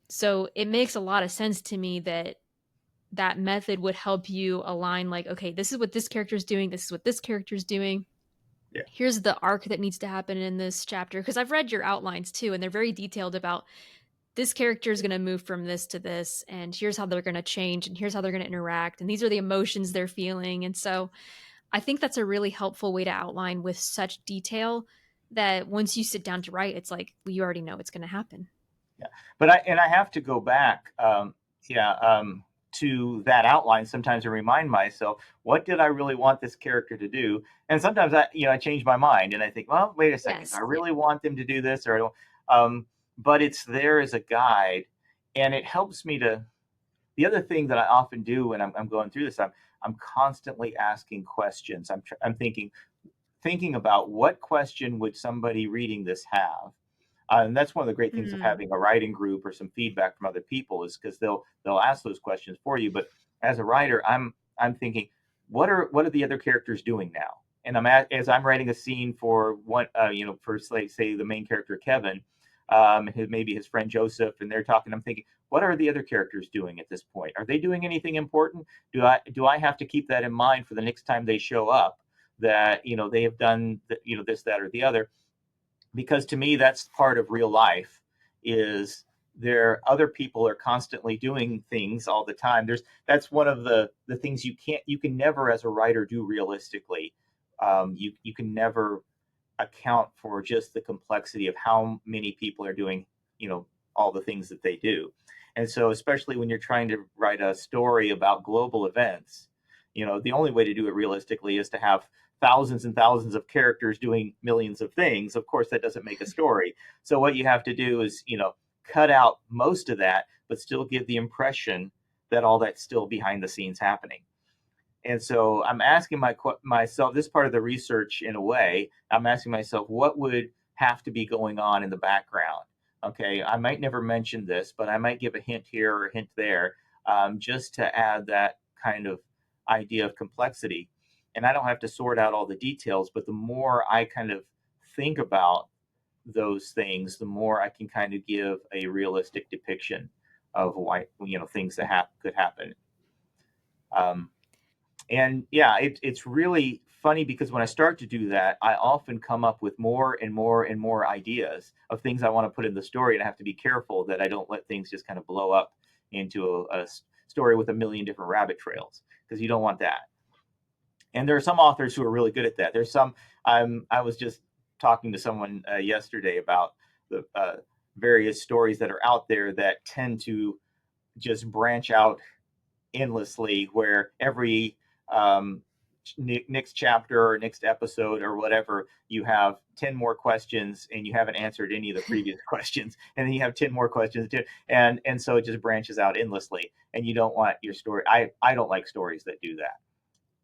so it makes a lot of sense to me that that method would help you align, like, okay, this is what this character is doing, this is what this character is doing. Yeah. Here's the arc that needs to happen in this chapter, because I've read your outlines too, and they're very detailed about this character is going to move from this to this, and here's how they're going to change, and here's how they're going to interact, and these are the emotions they're feeling. And so I think that's a really helpful way to outline with such detail that once you sit down to write, it's like, well, you already know what's going to happen. Yeah, but I have to go back, to that outline sometimes and remind myself, what did I really want this character to do? And sometimes I change my mind and I think, well, wait a second, Yes, I really want them to do this, or I don't. But it's there as a guide, and it helps me to. The other thing that I often do when I'm going through this, I'm constantly asking questions. I'm thinking about what question would somebody reading this have. And that's one of the great things of having a writing group or some feedback from other people, is because they'll ask those questions for you. But as a writer, I'm thinking, what are the other characters doing now? And as I'm writing a scene for one, for say the main character Kevin, maybe his friend Joseph, and they're talking. I'm thinking, what are the other characters doing at this point? Are they doing anything important? Do I have to keep that in mind for the next time they show up? That they have done this, that, or the other. Because to me, that's part of real life. Is there other people are constantly doing things all the time. That's one of the things you can never as a writer do realistically. You can never account for just the complexity of how many people are doing, all the things that they do. And so, especially when you're trying to write a story about global events, the only way to do it realistically is to have thousands and thousands of characters doing millions of things. Of course, that doesn't make a story. So what you have to do is, cut out most of that, but still give the impression that all that's still behind the scenes happening. And so I'm asking myself, this part of the research in a way, I'm asking myself, what would have to be going on in the background? Okay, I might never mention this, but I might give a hint here or a hint there, just to add that kind of idea of complexity. And I don't have to sort out all the details, but the more I kind of think about those things, the more I can kind of give a realistic depiction of why, things that could happen. Um, and yeah, it's really funny because when I start to do that, I often come up with more and more and more ideas of things I want to put in the story, and I have to be careful that I don't let things just kind of blow up into a story with a million different rabbit trails, because you don't want that. And there are some authors who are really good at that. There's some. I was just talking to someone yesterday about the various stories that are out there that tend to just branch out endlessly, where every um, next chapter or next episode or whatever, you have 10 more questions and you haven't answered any of the previous questions, and then you have 10 more questions too, and so it just branches out endlessly, and you don't want your story. I don't like stories that do that.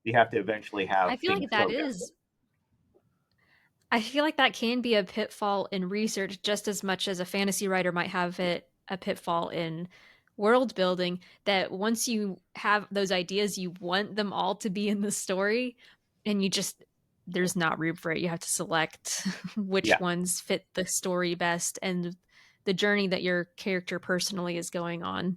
You have to eventually I have feel things like that slow down. is I feel like that can be a pitfall in research just as much as a fantasy writer might have it a pitfall in world building, that once you have those ideas, you want them all to be in the story, and there's not room for it. You have to select which Yeah. ones fit the story best and the journey that your character personally is going on.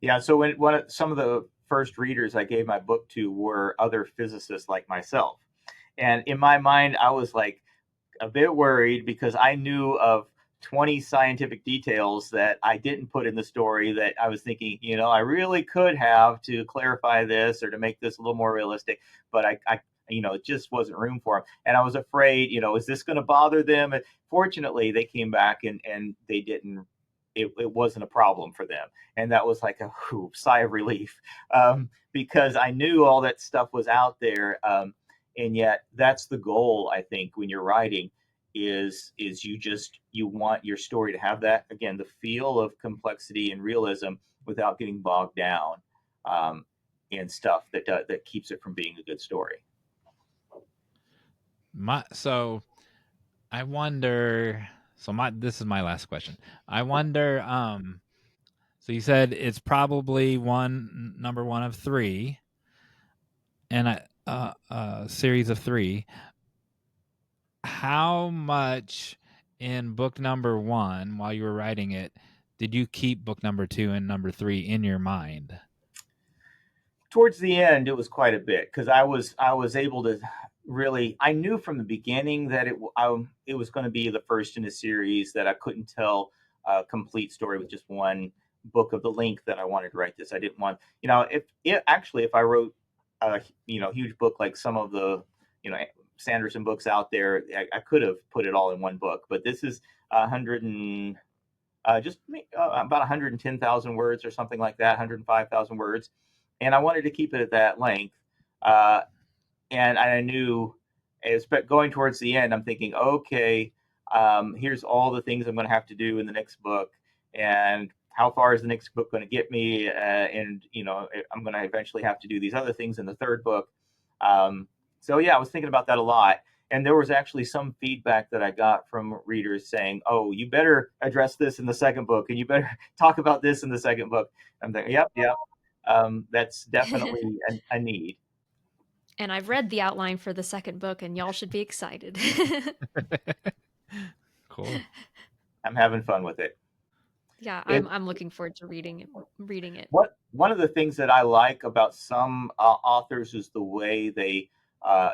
Yeah, so some of the first readers I gave my book to were other physicists like myself, and in my mind I was like a bit worried because I knew of 20 scientific details that I didn't put in the story, that I was thinking, I really could have, to clarify this or to make this a little more realistic, but it just wasn't room for them. And I was afraid, is this going to bother them? And fortunately, they came back and they didn't. It wasn't a problem for them, and that was like a sigh of relief, because I knew all that stuff was out there. And yet that's the goal, I think, when you're writing, is you want your story to have that, again, the feel of complexity and realism without getting bogged down in stuff that keeps it from being a good story. So I wonder. So this is my last question. I wonder. So you said it's probably number one of three, and a series of three. How much in book number one, while you were writing it, did you keep book number two and number three in your mind? Towards the end, it was quite a bit, because I was able to really, I knew from the beginning that it was going to be the first in a series, that I couldn't tell a complete story with just one book of the length that I wanted to write this. I didn't want, if I wrote a huge book like some of the Sanderson books out there, I could have put it all in one book. But this is 100 and just about 110,000 words or something like that, 105,000 words, and I wanted to keep it at that length. Uh, and I knew, as going towards the end, I'm thinking, okay, here's all the things I'm going to have to do in the next book, and how far is the next book going to get me? And I'm going to eventually have to do these other things in the third book. So yeah, I was thinking about that a lot. And there was actually some feedback that I got from readers saying, "Oh, you better address this in the second book, and you better talk about this in the second book." I'm thinking, "Yep, yep, that's definitely a need." And I've read the outline for the second book, and y'all should be excited. Cool. I'm having fun with it. Yeah, It I'm looking forward to reading it. One of the things that I like about some authors is the way they,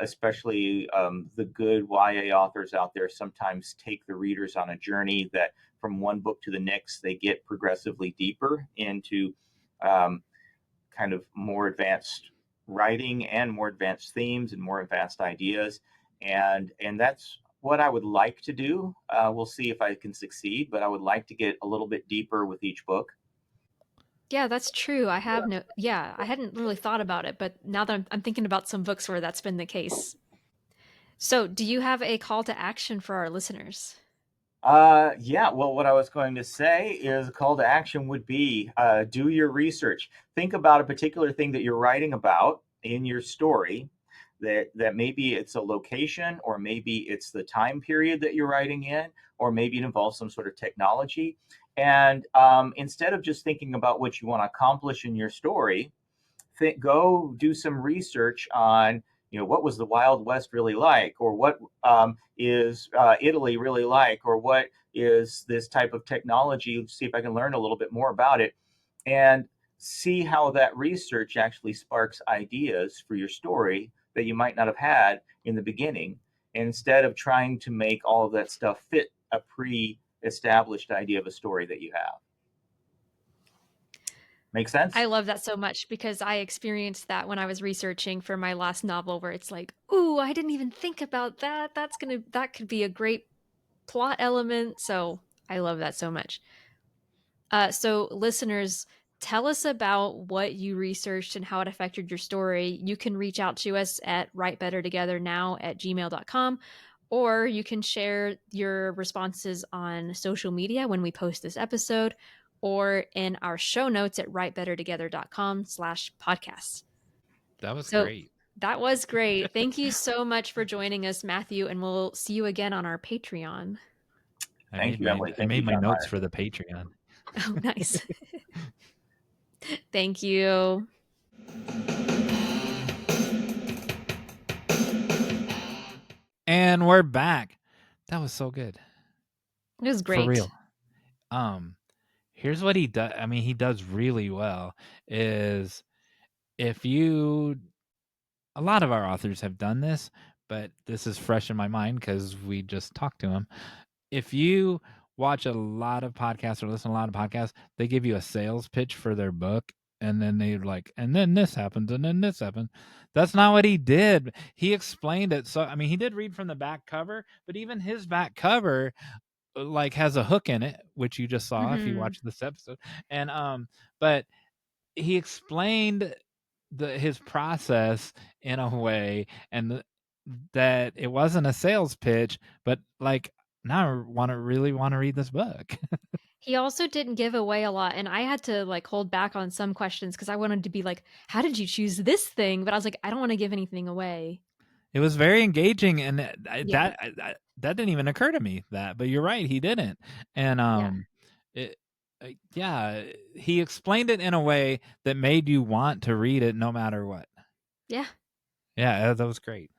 especially the good YA authors out there, sometimes take the readers on a journey that from one book to the next, they get progressively deeper into um, kind of more advanced writing and more advanced themes and more advanced ideas. and that's what I would like to do. We'll see if I can succeed, but I would like to get a little bit deeper with each book. Yeah, that's true. I have no, yeah, I hadn't really thought about it, but now that I'm thinking about some books where that's been the case. So, do you have a call to action for our listeners? Yeah, well, what I was going to say is a call to action would be do your research. Think about a particular thing that you're writing about in your story, that maybe it's a location, or maybe it's the time period that you're writing in, or maybe it involves some sort of technology. And instead of just thinking about what you want to accomplish in your story, go do some research on, what was the Wild West really like, or what is Italy really like, or what is this type of technology. See if I can learn a little bit more about it, and see how that research actually sparks ideas for your story that you might not have had in the beginning, instead of trying to make all of that stuff fit a pre-established idea of a story that you have. Make sense? I love that so much because I experienced that when I was researching for my last novel, where it's like, ooh, I didn't even think about that. That could be a great plot element. So I love that so much. So, listeners, tell us about what you researched and how it affected your story. You can reach out to us at writebettertogethernow@gmail.com, or you can share your responses on social media when we post this episode, or in our show notes at writebettertogether.com/podcast. That was So, great. that was great. Thank you so much for joining us, Matthew, and we'll see you again on our Patreon. Thank you, Emily. I Thank you, made my John notes Myers. for the Patreon. Oh, nice. Thank you. And we're back. That was so good. It was For great. real. Here's what he does. I mean, he does really well is, if you, a lot of our authors have done this, but this is fresh in my mind because we just talked to him. If you watch a lot of podcasts or listen to a lot of podcasts, they give you a sales pitch for their book, and then they like, and then this happens, and then this happens. That's not what he did. He explained it. So, I mean, he did read from the back cover, but even his back cover like has a hook in it, which you just saw if you watched this episode. And but he explained his process in a way, and that it wasn't a sales pitch, but like, now I really want to read this book. He also didn't give away a lot, and I had to like hold back on some questions because I wanted to be like, "How did you choose this thing?" But I was like, I don't want to give anything away. It was very engaging, and Yeah, that didn't even occur to me, but you're right, he didn't. And yeah, it yeah, he explained it in a way that made you want to read it no matter what. yeah. Yeah, that was great.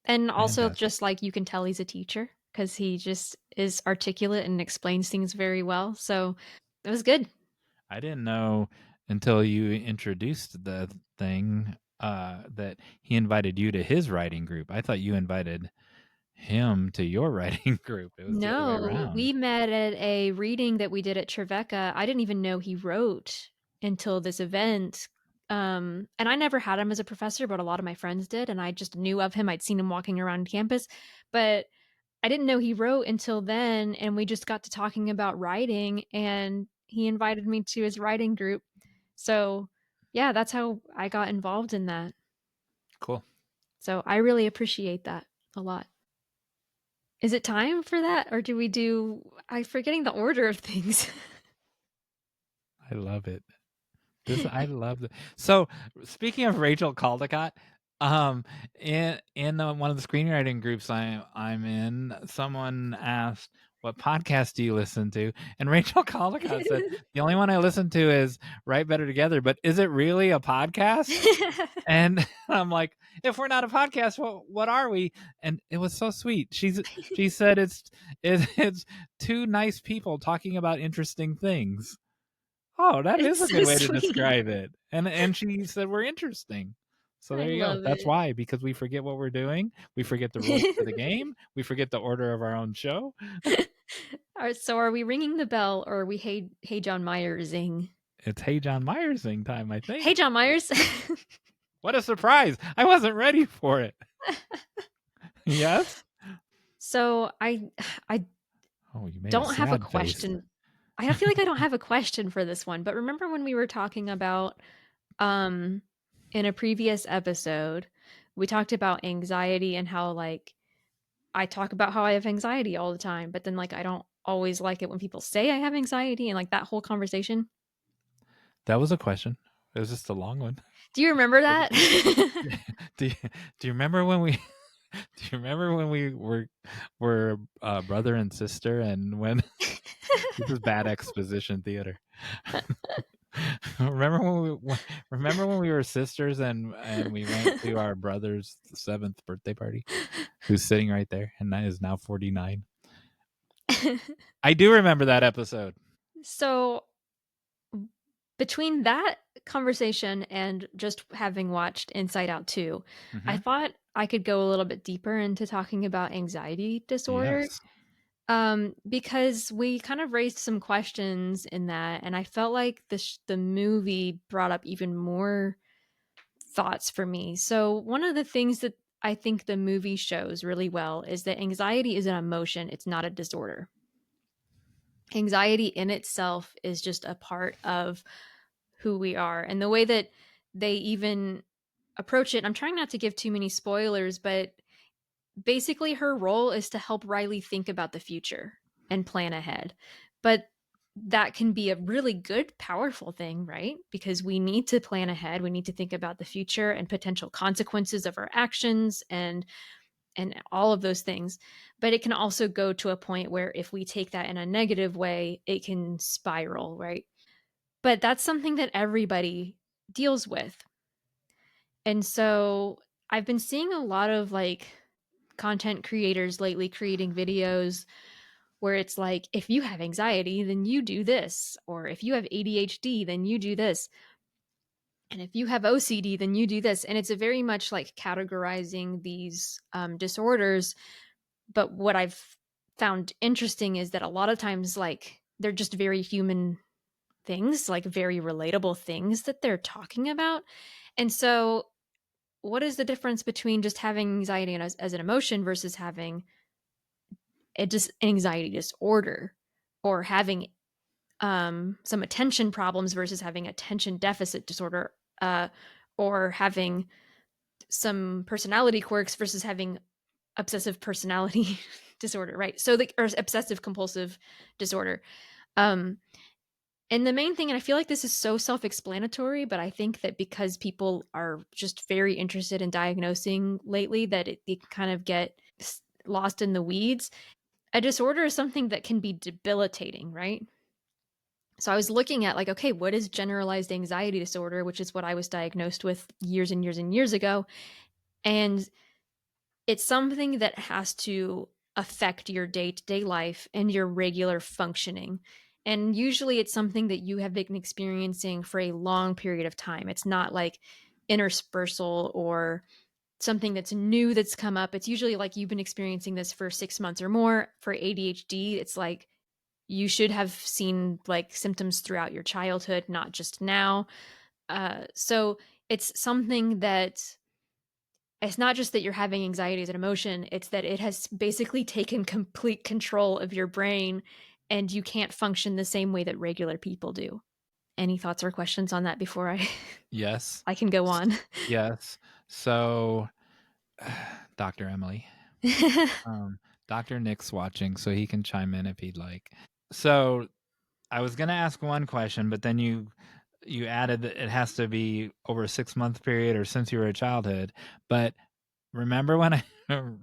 And also, Fantastic. just like you can tell he's a teacher because he just is articulate and explains things very well. So it was good. I didn't know until you introduced the thing that he invited you to his writing group. I thought you invited him to your writing group. It was the other way No, around. we met at a reading that we did at Trevecca. I didn't even know he wrote until this event. And I never had him as a professor, but a lot of my friends did, and I just knew of him. I'd seen him walking around campus, but I didn't know he wrote until then, and we just got to talking about writing, and he invited me to his writing group. So, yeah, that's how I got involved in that. Cool. So, I really appreciate that a lot. Is it time for that, or do we do I'm forgetting the order of things. I love it. I love it. So, speaking of Rachel Caldecott, um, in one of the screenwriting groups I'm in, someone asked, "What podcast do you listen to?" And Rachel Caldecott said, "The only one I listen to is Write Better Together." But is it really a podcast? And I'm like, if we're not a podcast, what are we? And it was so sweet. She said it's two nice people talking about interesting things. Oh, that is It's a so good way to sweet. describe it. And she said we're interesting. So I there you go. love That's it. why, because we forget what we're doing. We forget the rules to the game. We forget the order of our own show. Alright, so are we ringing the bell, or are we Hey John Myersing? It's Hey John Myersing time, I Hey think. John Myers. What a surprise. I wasn't ready for it. Yes? So I Oh, you made a don't have a sad face. question. I feel like I don't have a question for this one, but remember when we were talking about um in a previous episode, we talked about anxiety and how like I talk about how I have anxiety all the time, but then like I don't always like it when people say I have anxiety and like that whole conversation. That was a question. It was just a long one. Do you remember that? do you remember when we were brother and sister, and when this is bad exposition theater. remember when we were sisters and we went to our brother's 7th birthday party, who's sitting right there and that is now 49. I do remember that episode. So between that conversation and just having watched Inside Out 2, I Mm-hmm. thought I could go a little bit deeper into talking about anxiety disorder. Yes. Because we kind of raised some questions in that, and I felt like the movie brought up even more thoughts for me. So one of the things that I think the movie shows really well is that anxiety is an emotion; it's not a disorder. Anxiety in itself is just a part of who we are, and the way that they even approach it. I'm trying not to give too many spoilers, but basically her role is to help Riley think about the future and plan ahead. But that can be a really good, powerful thing, right? Because we need to plan ahead. We need to think about the future and potential consequences of our actions and all of those things. But it can also go to a point where if we take that in a negative way, it can spiral, right? But that's something that everybody deals with. And so I've been seeing a lot of like content creators lately creating videos where it's like, if you have anxiety, then you do this. Or if you have ADHD, then you do this. And if you have OCD, then you do this. And it's a very much like categorizing these disorders. But what I've found interesting is that a lot of times, like, they're just very human things, like very relatable things that they're talking about. And so, what is the difference between just having anxiety as an emotion versus having a just anxiety disorder, or having some attention problems versus having attention deficit disorder, or having some personality quirks versus having obsessive personality disorder, right? So like, or obsessive compulsive disorder. Um, and the main thing, and I feel like this is so self-explanatory, but I think that because people are just very interested in diagnosing lately, that it kind of get lost in the weeds. A disorder is something that can be debilitating, right? So I was looking at like, okay, what is generalized anxiety disorder, which is what I was diagnosed with years and years and years ago. And it's something that has to affect your day-to-day life and your regular functioning. And usually it's something that you have been experiencing for a long period of time. It's not like interspersal or something that's new that's come up. It's usually like you've been experiencing this for 6 months or more. For ADHD, it's like you should have seen like symptoms throughout your childhood, not just now. So it's something that it's not just that you're having anxiety as an emotion, it's that it has basically taken complete control of your brain and you can't function the same way that regular people do. Any thoughts or questions on that before I Yes. I can go on? Yes. So, Dr. Emily, Dr. Nick's watching, so he can chime in if he'd like. So, I was going to ask one question, but then you added that it has to be over a 6-month period or since you were a childhood. But remember when I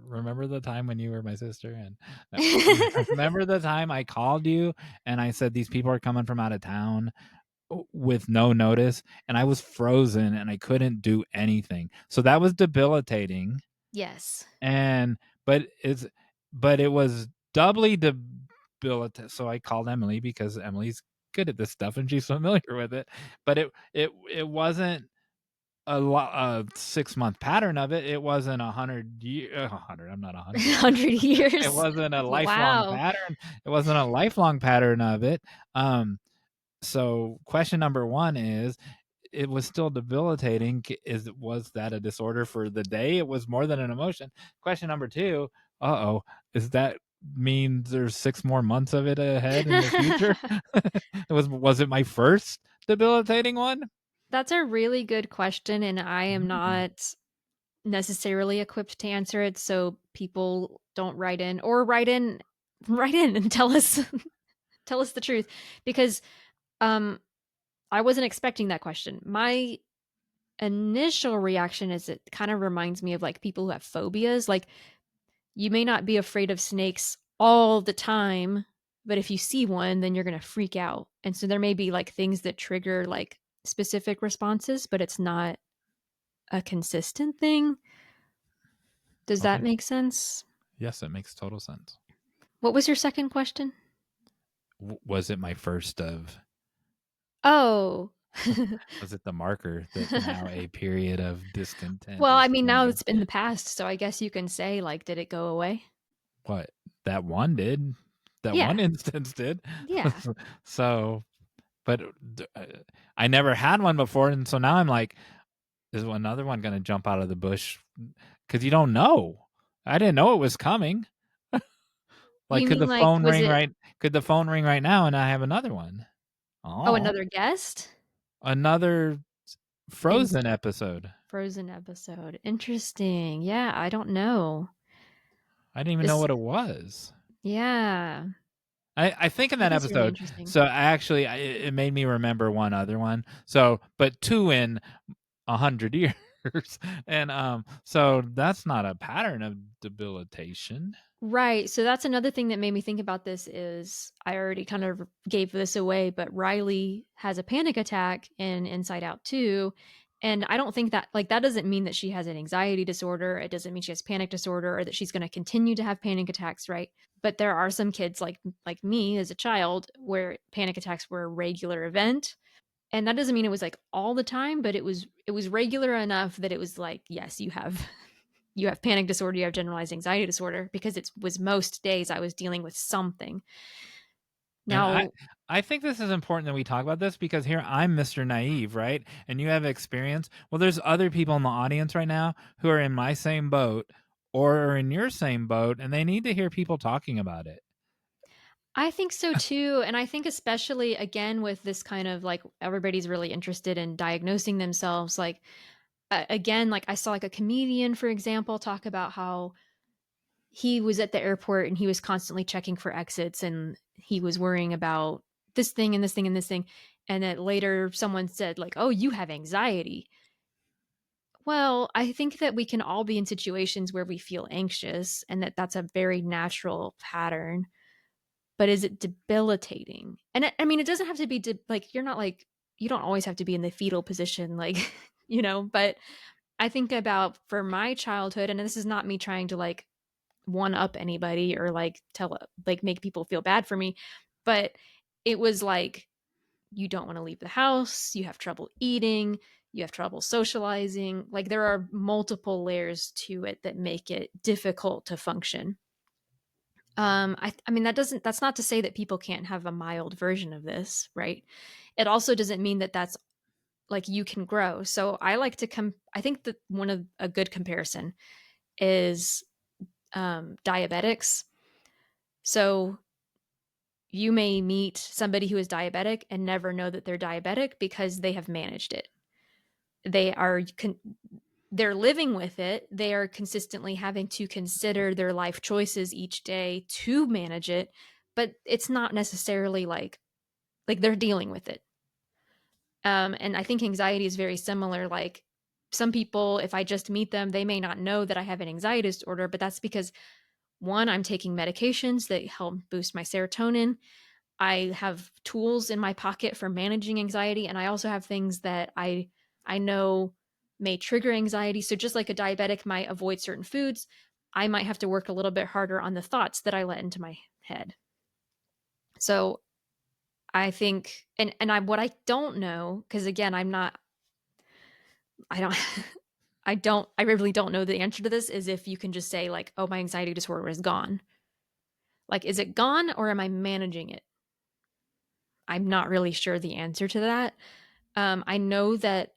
remember the time when you were my sister, and remember the time I called you and I said these people are coming from out of town with no notice, and I was frozen and I couldn't do anything. So that was debilitating. Yes. And but it was doubly debilitating. So I called Emily because Emily's good at this stuff and she's familiar with it. But it wasn't a 6-month pattern of it. It wasn't 100. I'm not 100. 100 It years. wasn't a lifelong Wow. pattern. It wasn't a lifelong pattern of it. So question number one is, it was still debilitating. Was that a disorder for the day? It was more than an emotion. Question number 2, is that mean there's 6 more months of it ahead in the future? Was it my first debilitating one? That's a really good question, and I am Mm. not necessarily equipped to answer it, so people don't write in or write in and tell us tell us the truth because um I wasn't expecting that question. My initial reaction is it kind of reminds me of like people who have phobias. Like you may not be afraid of snakes all the time, but if you see one, then you're going to freak out. And so there may be like things that trigger like specific responses, but it's not a consistent thing. Does that Okay. make sense? Yes, it makes total sense. What was your second question? Was it my first of Oh. was it the marker that now a period of discontent Well, I is mean, now beginning? it's in the past, so I guess you can say, like, did it go away? What? That one did. That Yeah. one instance did. Yeah. So, but I never had one before, and so now I'm like, is another one going to jump out of the bush? Because you don't know. I didn't know it was coming. Like, You mean, like, was it Could the phone ring right now, and I have another one? oh, Oh, another guest? another In Frozen episode. Frozen episode. Interesting. Yeah, I don't know. I didn't even know This what it was. yeah. I think in That that is really episode, interesting. so it made me remember one other one. So, but 2 in 100 years, and so that's not a pattern of debilitation. Right, so that's another thing that made me think about this is I already kind of gave this away, but Riley has a panic attack in Inside Out 2, and I don't think that like, that doesn't mean that she has an anxiety disorder, it doesn't mean she has panic disorder or that she's gonna continue to have panic attacks, right? But there are some kids like me as a child where panic attacks were a regular event, and that doesn't mean it was, like, all the time, but it was regular enough that it was like, "Yes, you have panic disorder, you have generalized anxiety disorder," because it was most days I was dealing with something. And Now, I think this is important that we talk about this because here I'm Mr. Naive, right? And you have experience. Well, there's other people in the audience right now who are in my same boat or are in your same boat, and they need to hear people talking about it. I think so too, and I think especially again with this kind of like everybody's really interested in diagnosing themselves, like again, like I saw like a comedian, for example, talk about how he was at the airport and he was constantly checking for exits and he was worrying about this thing and this thing and this thing. And then later someone said, like, oh, you have anxiety. Well, I think that we can all be in situations where we feel anxious and that that's a very natural pattern. But is it debilitating? And I mean, it doesn't have to be like you're not like you don't always have to be in the fetal position, like But I think about for my childhood, and this is not me trying to like one up anybody or like tell like make people feel bad for me, but it was like you don't want to leave the house, you have trouble eating, you have trouble socializing. Like there are multiple layers to it that make it difficult to function. I mean that's not to say that people can't have a mild version of this, right? It also doesn't mean that that's like you can grow. So I like to I think that one of a good comparison is diabetics. So you may meet somebody who is diabetic and never know that they're diabetic because they have managed it. They are they're living with it. They are consistently having to consider their life choices each day to manage it, but it's not necessarily like they're dealing with it. And I think anxiety is very similar. Like some people, if I just meet them, they may not know that I have an anxiety disorder, but that's because one, I'm taking medications that help boost my serotonin. I have tools in my pocket for managing anxiety, and I also have things that I know may trigger anxiety. So just like a diabetic might avoid certain foods, I might have to work a little bit harder on the thoughts that I let into my head. So I think and I what I don't know because again I don't I really don't know the answer to this is if you can just say like, oh, my anxiety disorder is gone. Like, is it gone or am I managing it? I'm not really sure the answer to that. I know that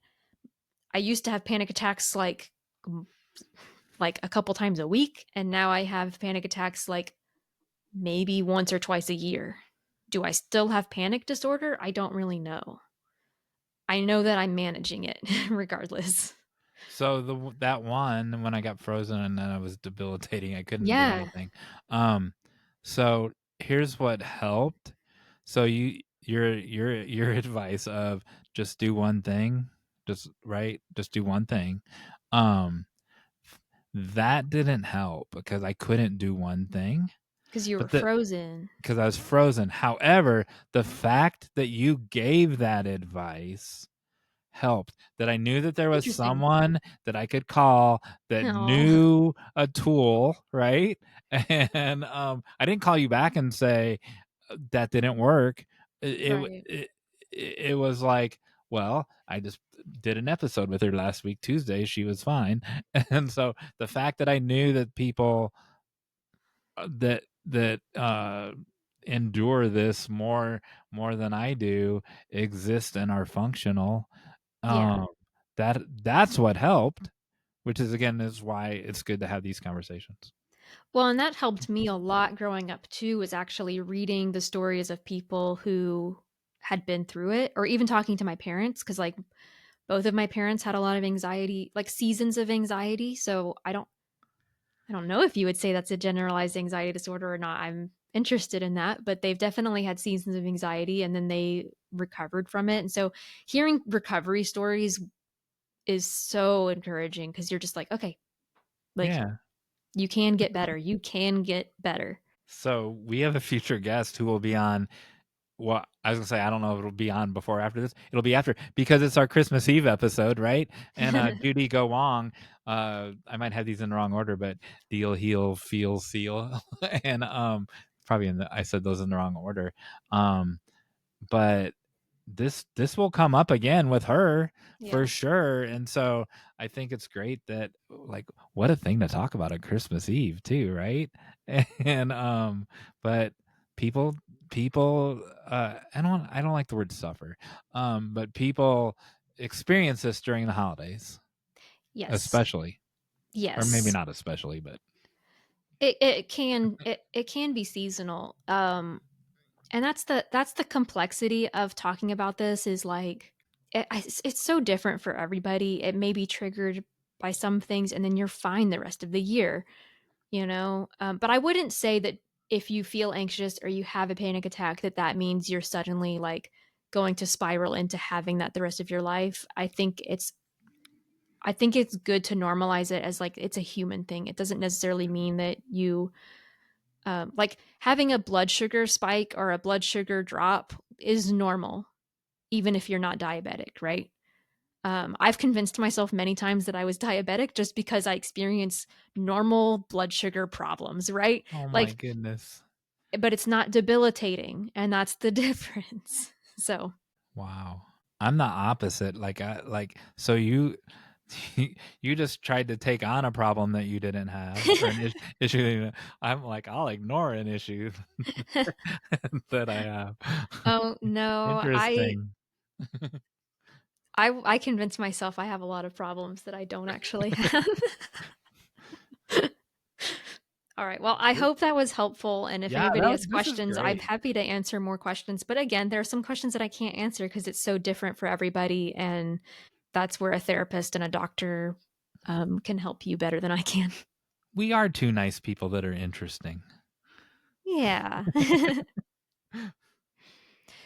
I used to have panic attacks like a couple times a week, and now I have panic attacks like maybe once or twice a year. Do I still have panic disorder? I don't really know. I know that I'm managing it regardless. So that one when I got frozen and then I was debilitating, I couldn't do Yeah, anything. Um, so here's what helped. So your advice of just do one thing, just do one thing. Um, that didn't help because I couldn't do one thing. because you were But the frozen. because I was frozen. However, the fact that you gave that advice helped, that I knew that there was Interesting. someone that I could call that Oh, knew a tool, right? And I didn't call you back and say that didn't work. It, right. it it was like, well, I just did an episode with her last week Tuesday. She was fine, and so the fact that I knew that people that endure this more than I do exist and are functional. Yeah. Um, that's what helped, which is again is why it's good to have these conversations. Well, and that helped me a lot growing up too, was actually reading the stories of people who had been through it, or even talking to my parents, because like both of my parents had a lot of anxiety, like seasons of anxiety. So I don't know if you would say that's a generalized anxiety disorder or not. I'm interested in that, but they've definitely had seasons of anxiety and then they recovered from it. And so hearing recovery stories is so encouraging because you're just like, okay, like Yeah. you can get better. You can get better. So we have a future guest who will be on. Well, I was gonna say I don't know if it'll be on before or after this. It'll be after because it's our Christmas Eve episode, right? And Judy Go Wong. I might have these in the wrong order, but deal, heal, feel, seal, and probably I said those in the wrong order. Um, but this will come up again with her for Yeah. sure, and so I think it's great that, like, what a thing to talk about on Christmas Eve too, right? And but people people I don't like the word suffer, but people experience this during the holidays, Yes. especially, or maybe Yes. not especially, but It can be seasonal. And that's the complexity of talking about this is like it's so different for everybody. It may be triggered by some things and then you're fine the rest of the year, but I wouldn't say that if you feel anxious or you have a panic attack that means you're suddenly like going to spiral into having that the rest of your life. I think it's good to normalize it as like it's a human thing. It doesn't necessarily mean that you like having a blood sugar spike or a blood sugar drop is normal, even if you're not diabetic, right? I've convinced myself many times that I was diabetic just because I experience normal blood sugar problems, right? oh my Like, goodness. but it's not debilitating, and that's the difference. So, Wow. I'm the opposite. So you you just tried to take on a problem that you didn't have, or an issue that I'm like, I'll ignore an issue that I have. oh no, I Interesting. I I convince myself I have a lot of problems that I don't actually have. All right. Well, I This hope that was helpful. And if Yeah, anybody has this is questions, I'm great. happy to answer more questions. But again, there are some questions that I can't answer because it's so different for everybody. And that's where a therapist and a doctor can help you better than I can. We are two nice people that are interesting. Yeah.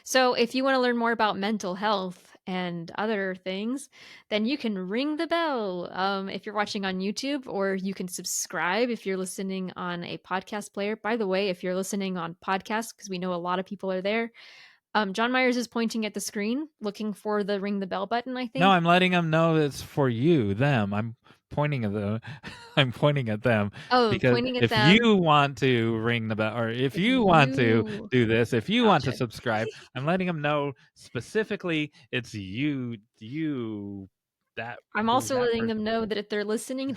So if you want to learn more about mental health and other things, then you can ring the bell if you're watching on YouTube, or you can subscribe if you're listening on a podcast player. By the way, if you're listening on podcasts, because we know a lot of people are there, John Myers is pointing at the screen, looking for the ring the bell button, I No, think. I'm letting them know it's for you, them. I'm pointing at the I'm pointing at them Oh, because pointing at if them. you want to ring the bell, or if If you want to you do this, if you want to Gotcha. subscribe, I'm letting them know specifically it's you that I'm who also that letting them person. know that if they're listening,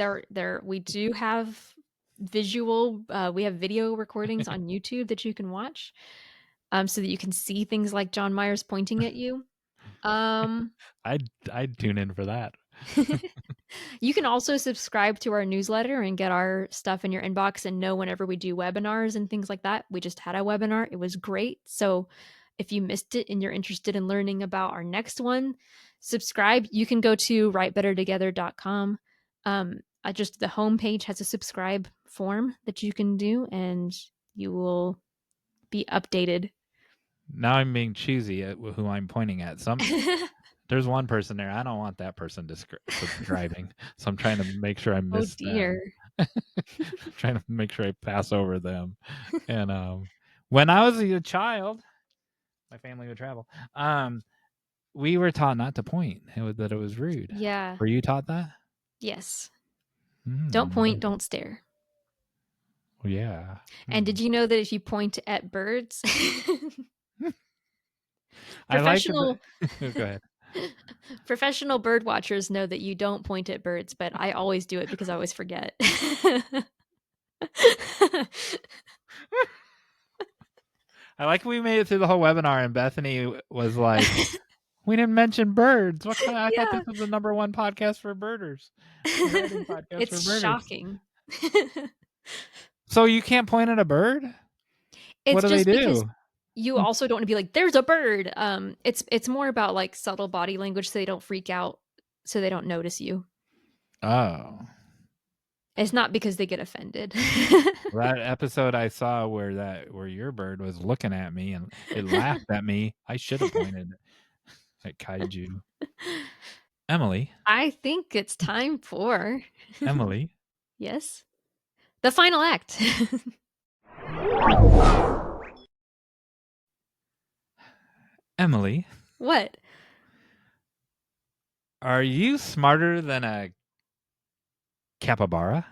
we do have we have video recordings on YouTube that you can watch, so that you can see things like John Myers pointing at you. I'd tune in for that. You can also subscribe to our newsletter and get our stuff in your inbox and know whenever we do webinars and things like that. We just had a webinar. It was great. So if you missed it and you're interested in learning about our next one, subscribe. You can go to writebettertogether.com. Just the homepage has a subscribe form that you can do, and you will be updated. Now I'm being choosy at who I'm pointing at. There's one person there. I don't want that person subscribing, so I'm trying to make sure I miss them. Trying to make sure I pass over them. And when I was a child, my family would travel. We were taught not to point. That it was rude. Yeah. Were you taught that? Yes. Don't point, don't stare. Yeah. And did you know that if you point at birds, I like professional go ahead. Professional bird watchers know that you don't point at birds, but I always do it because I always forget. I like we made it through the whole webinar and Bethany was like, we didn't mention birds. What kind of, I thought this was the #1 podcast for birders. It's shocking. So you can't point at a bird? It's what do just they because do? you also don't want to be like, there's a bird. It's more about like subtle body language so they don't freak out, so they don't notice you. Oh. It's not because they get offended. That episode I saw where your bird was looking at me and it laughed at me. I should have pointed at kaiju. Emily. I think it's time for Emily. Yes. The final act. Emily. What? Are you smarter than a capybara?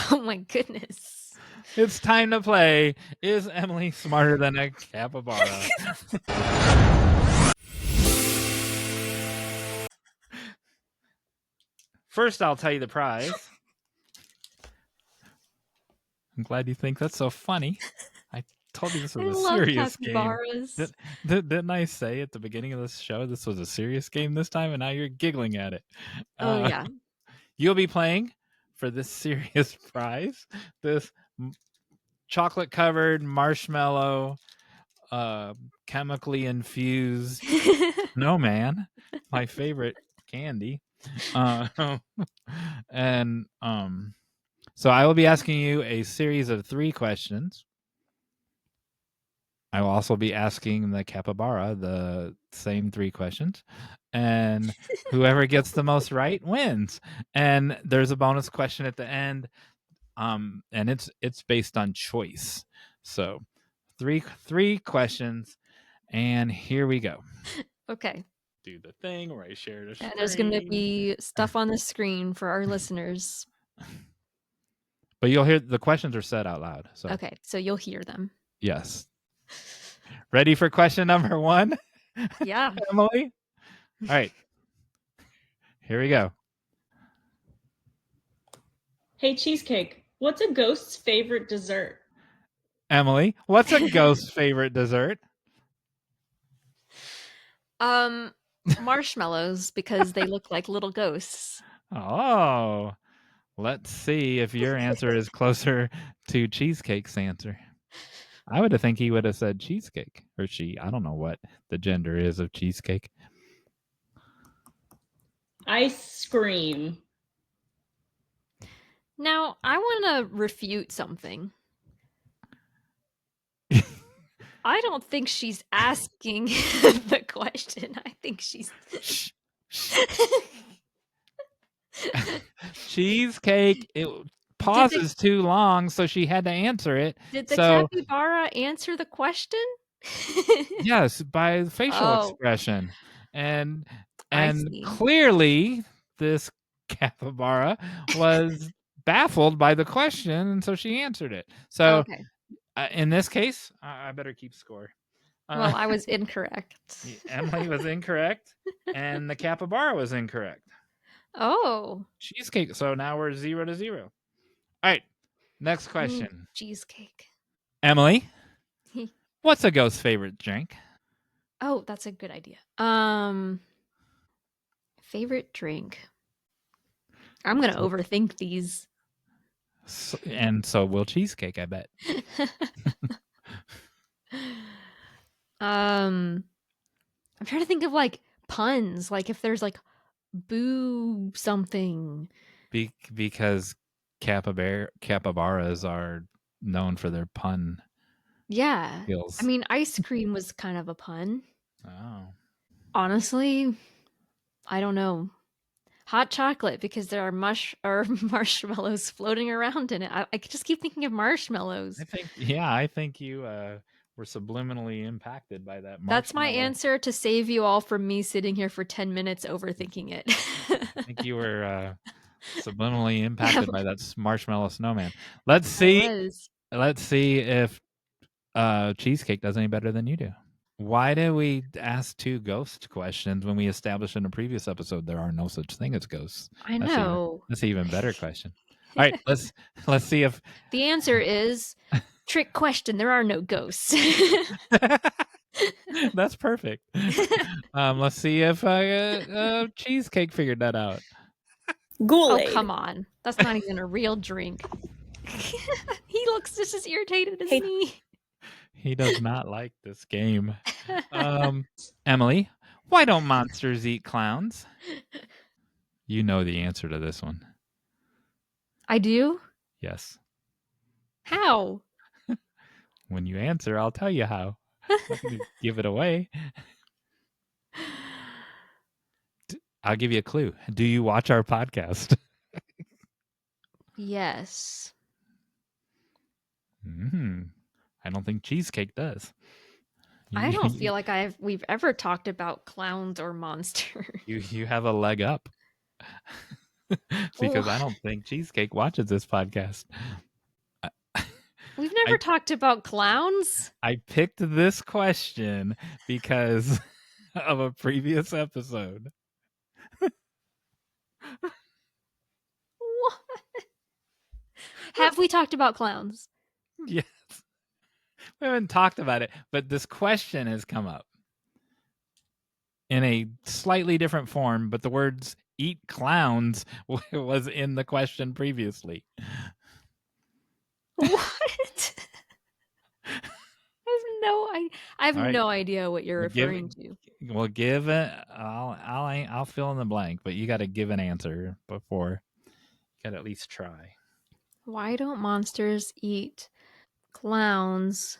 Oh my goodness. It's time to play. Is Emily smarter than a capybara? First, I'll tell you the prize. I'm glad you think that's so funny. I told you this was a serious game. Didn't I say at the beginning of this show this was a serious game this time, and now you're giggling at it? Oh, yeah. You'll be playing for this serious prize, this chocolate-covered marshmallow, chemically infused snowman, my favorite candy. And so I will be asking you a series of 3 questions. I will also be asking the capybara the same 3 questions. And whoever gets the most right wins. And there's a bonus question at the end. And it's based on choice. So 3 questions, and here we go. Okay. Do the thing where I share the screen. There's going to be stuff on the screen for our listeners. But you'll hear the questions are said out loud. So okay, so you'll hear them. Yes. Ready for question number 1? Yeah. Emily? All right. Here we go. Hey, Cheesecake, what's a ghost's favorite dessert? Emily, what's a ghost's favorite dessert? Marshmallows, because they look like little ghosts. Oh, let's see if your answer is closer to Cheesecake's answer. I would have think he would have said cheesecake, or she. I don't know what the gender is of cheesecake. Ice cream. Now, I want to refute something. I don't think she's asking the question. I think she's... Cheesecake, it pauses too long, so she had to answer it. Did the capybara answer the question? Yes, by facial expression. And clearly this capybara was baffled by the question, and so she answered it. So in this case, I better keep score. Well, I was incorrect. Emily was incorrect, and the capybara was incorrect. Oh. Cheesecake. So now we're 0-0. All right. Next question. Cheesecake. Emily, what's a ghost's favorite drink? Oh, that's a good idea. Favorite drink. I'm gonna overthink these. So will cheesecake, I bet. I'm trying to think of like puns, like if there's like boo something. Because capybaras are known for their pun Yeah. I skills. mean, ice cream was kind of a pun. Oh. Honestly, I don't know. Hot chocolate because there are marshmallows floating around in it. I just keep thinking of marshmallows. I think you were subliminally impacted by that That's my marshmallow. answer to save you all from me sitting here for 10 minutes overthinking it. I think you were subliminally impacted by that marshmallow snowman. Let's see if cheesecake does any better than you do. Why did we ask 2 ghost questions when we established in a previous episode there are no such thing as ghosts? I know. That's an even better question. All right, let's see if The answer is trick question. There are no ghosts. That's perfect. Let's see if cheesecake figured that out. Oh, Kool-Aid. come on. That's not even a real drink. He looks just as irritated as Hey. me. He does not like this game. Emily, why don't monsters eat clowns? You know the answer to this one. I do? Yes. How? When you answer, I'll tell you how. I'm not going to give it away. I'll give you a clue. Do you watch our podcast? Yes. I don't think cheesecake does. I don't feel like we've ever talked about clowns or monsters. You have a leg up. Because I don't think cheesecake watches this podcast. We've never talked about clowns. I picked this question because of a previous episode. What? Have we talked about clowns? Yes. We haven't talked about it, but this question has come up in a slightly different form, but the words eat clowns was in the question previously. What? I have no idea what you're referring to. Well, give it. I'll fill in the blank, but you got to give an answer before. You got to at least try. Why don't monsters eat clowns?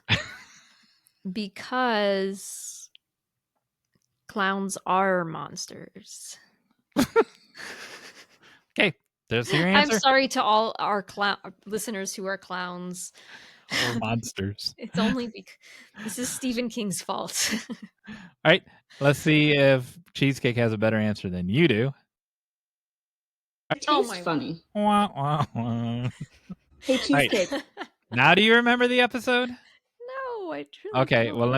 Because clowns are monsters. Okay, there's your answer. I'm sorry to all our listeners who are clowns or monsters. It's only because this is Stephen King's fault. All right, let's see if cheesecake has a better answer than you do. It tastes funny. Wah, wah, wah. Hey, cheesecake. Right. Now, do you remember the episode? No, I truly Okay, don't. well,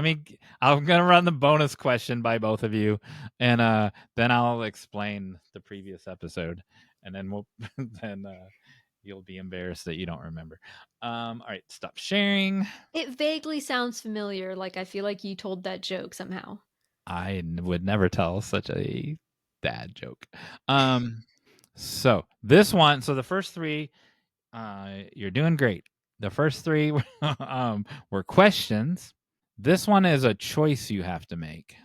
I'm gonna run the bonus question by both of you, and then I'll explain the previous episode, and then you'll be embarrassed that you don't remember. All right, stop sharing. It vaguely sounds familiar, like I feel like you told that joke somehow. I would never tell such a bad joke. So this one, so the first 3, you're doing great. The first 3 were questions. This one is a choice you have to make.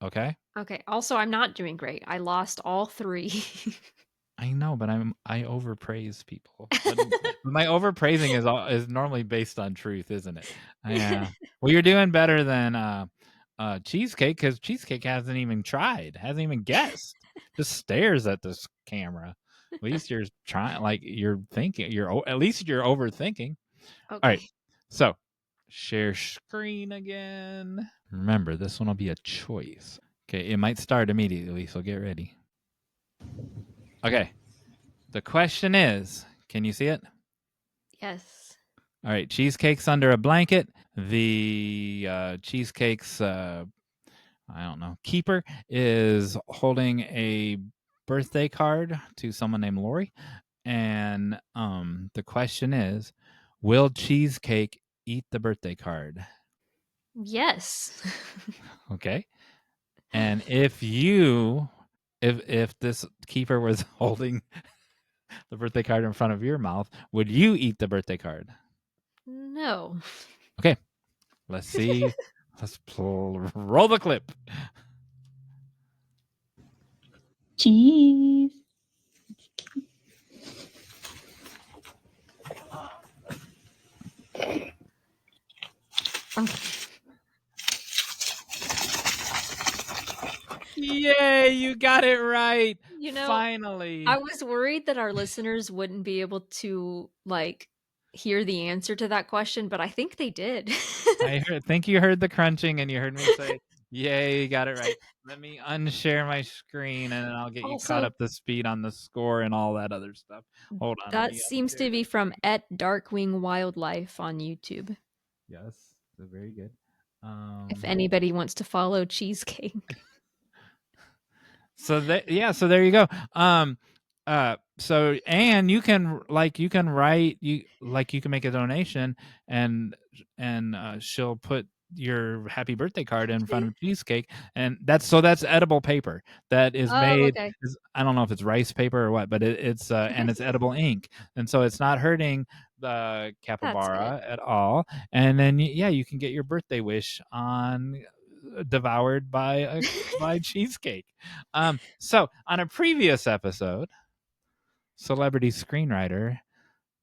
Okay. Okay. Also, I'm not doing great. I lost all 3. I know, but I overpraise people. But my overpraising is normally based on truth, isn't it? Yeah. Well, you're doing better than cheesecake because cheesecake hasn't even tried, hasn't even guessed, just stares at this camera. At least you're trying, like you're thinking. At least you're overthinking. Okay. All right. So share screen again. Remember, this one will be a choice. Okay, it might start immediately, so get ready. Okay. The question is, can you see it? Yes. All right. Cheesecake's under a blanket. The cheesecake's, I don't know, keeper is holding a birthday card to someone named Lori. And the question is, will cheesecake eat the birthday card? Yes. Okay. And if this keeper was holding the birthday card in front of your mouth, would you eat the birthday card? No. Okay, let's see. Let's roll the clip. Cheese. Yay, you got it right. You know, Finally. I was worried that our listeners wouldn't be able to like hear the answer to that question, but I think they did. I think you heard the crunching and you heard me say, yay, you got it right. Let me unshare my screen and then I'll get you caught Also, up to speed on the score and all that other stuff. Hold on. Let that me seems unshare to be the from screen. @Darkwing Wildlife on YouTube. Yes, very good. If anybody wants to follow Cheesecake. So there you go. So and you can write you can make a donation and she'll put your happy birthday card in front of Cheesecake, and that's edible paper that is Oh, made. okay. I don't know if it's rice paper or what, but it's and it's edible ink, and so it's not hurting the That's good. capybara at all. And then you can get your birthday wish on devoured by cheesecake. So on a previous episode, celebrity screenwriter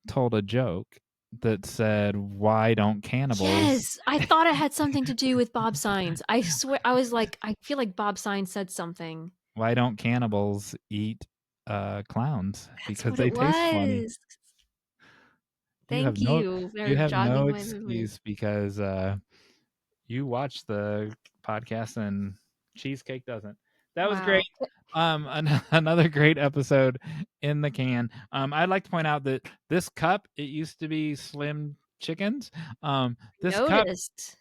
told a joke that said, "Why don't cannibals?" Yes, I thought it had something to do with Bob Signs. I swear, I was like, I feel like Bob Signs said something. Why don't cannibals eat clowns? That's Because what they it taste funny. was. Thank you You for have no jogging my memory. excuse because you watch the podcast and Cheesecake doesn't. That was great. Wow. Another great episode in the can. I'd like to point out that this cup, it used to be Slim Chickens. This cup, Noticed.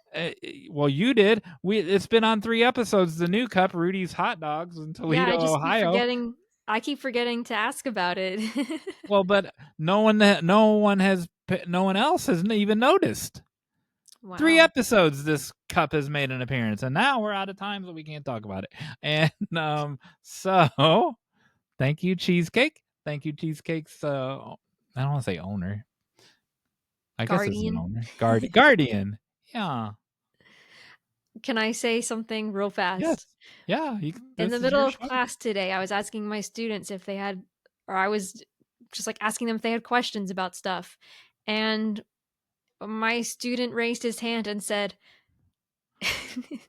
well, you did. It's been on 3 episodes. The new cup, Rudy's Hot Dogs in Yeah, Toledo, I just keep Ohio. forgetting. I keep forgetting to ask about it. Well, but no one else has even noticed. 3 Wow. episodes this cup has made an appearance, and now we're out of time, so we can't talk about it. And so thank you, Cheesecake. Thank you, Cheesecake's I don't want to say owner. I guess it's an Guardian. owner. Guardian. Yeah. Can I say something real Yes. fast? Yeah. In the This is your middle of show. class today, I was asking my students if they had, or I was just like asking them if they had questions about stuff. And my student raised his hand and said,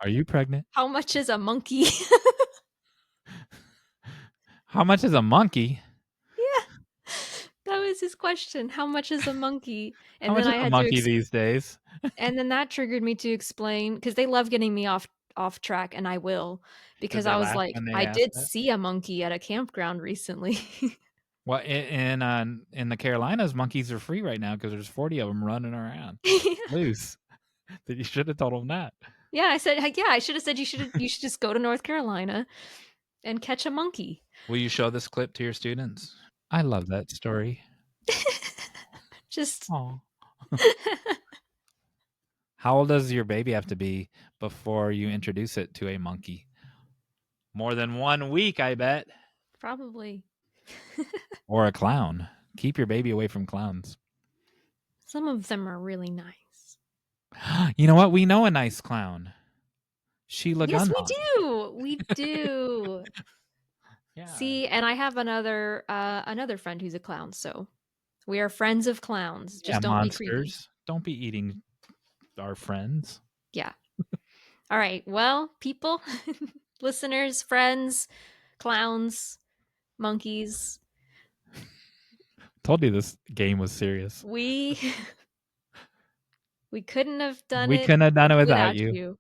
Are you pregnant? "How much is a monkey?" How much is a monkey? Yeah. That was his question. How much is a monkey? How And much then is I a had to monkey these days? and then that triggered me to explain because they love getting me off track, and I will, Did because they I was laugh like, when they I asked did that? see a monkey at a campground recently. Well, in the Carolinas, monkeys are free right now because there's 40 of them running around loose. That you should have told them that. Yeah, I said, yeah, I should have said you should just go to North Carolina and catch a monkey. Will you show this clip to your students? I love that story. Just Oh. How old does your baby have to be before you introduce it to a monkey? More than 1 week, I bet. probably. Or a clown. Keep your baby away from clowns. Some of them are really nice. You know what? We know a nice clown. Sheila Yes, we Gunlock. do. We do. Yeah. See, and I have another friend who's a clown, so we are friends of clowns. Yeah, Just don't be creepy. monsters. Don't be eating our friends. Yeah. All right. Well, people, listeners, friends, clowns, monkeys, Told you this game was serious. we couldn't have done We it couldn't have done it without without you. you.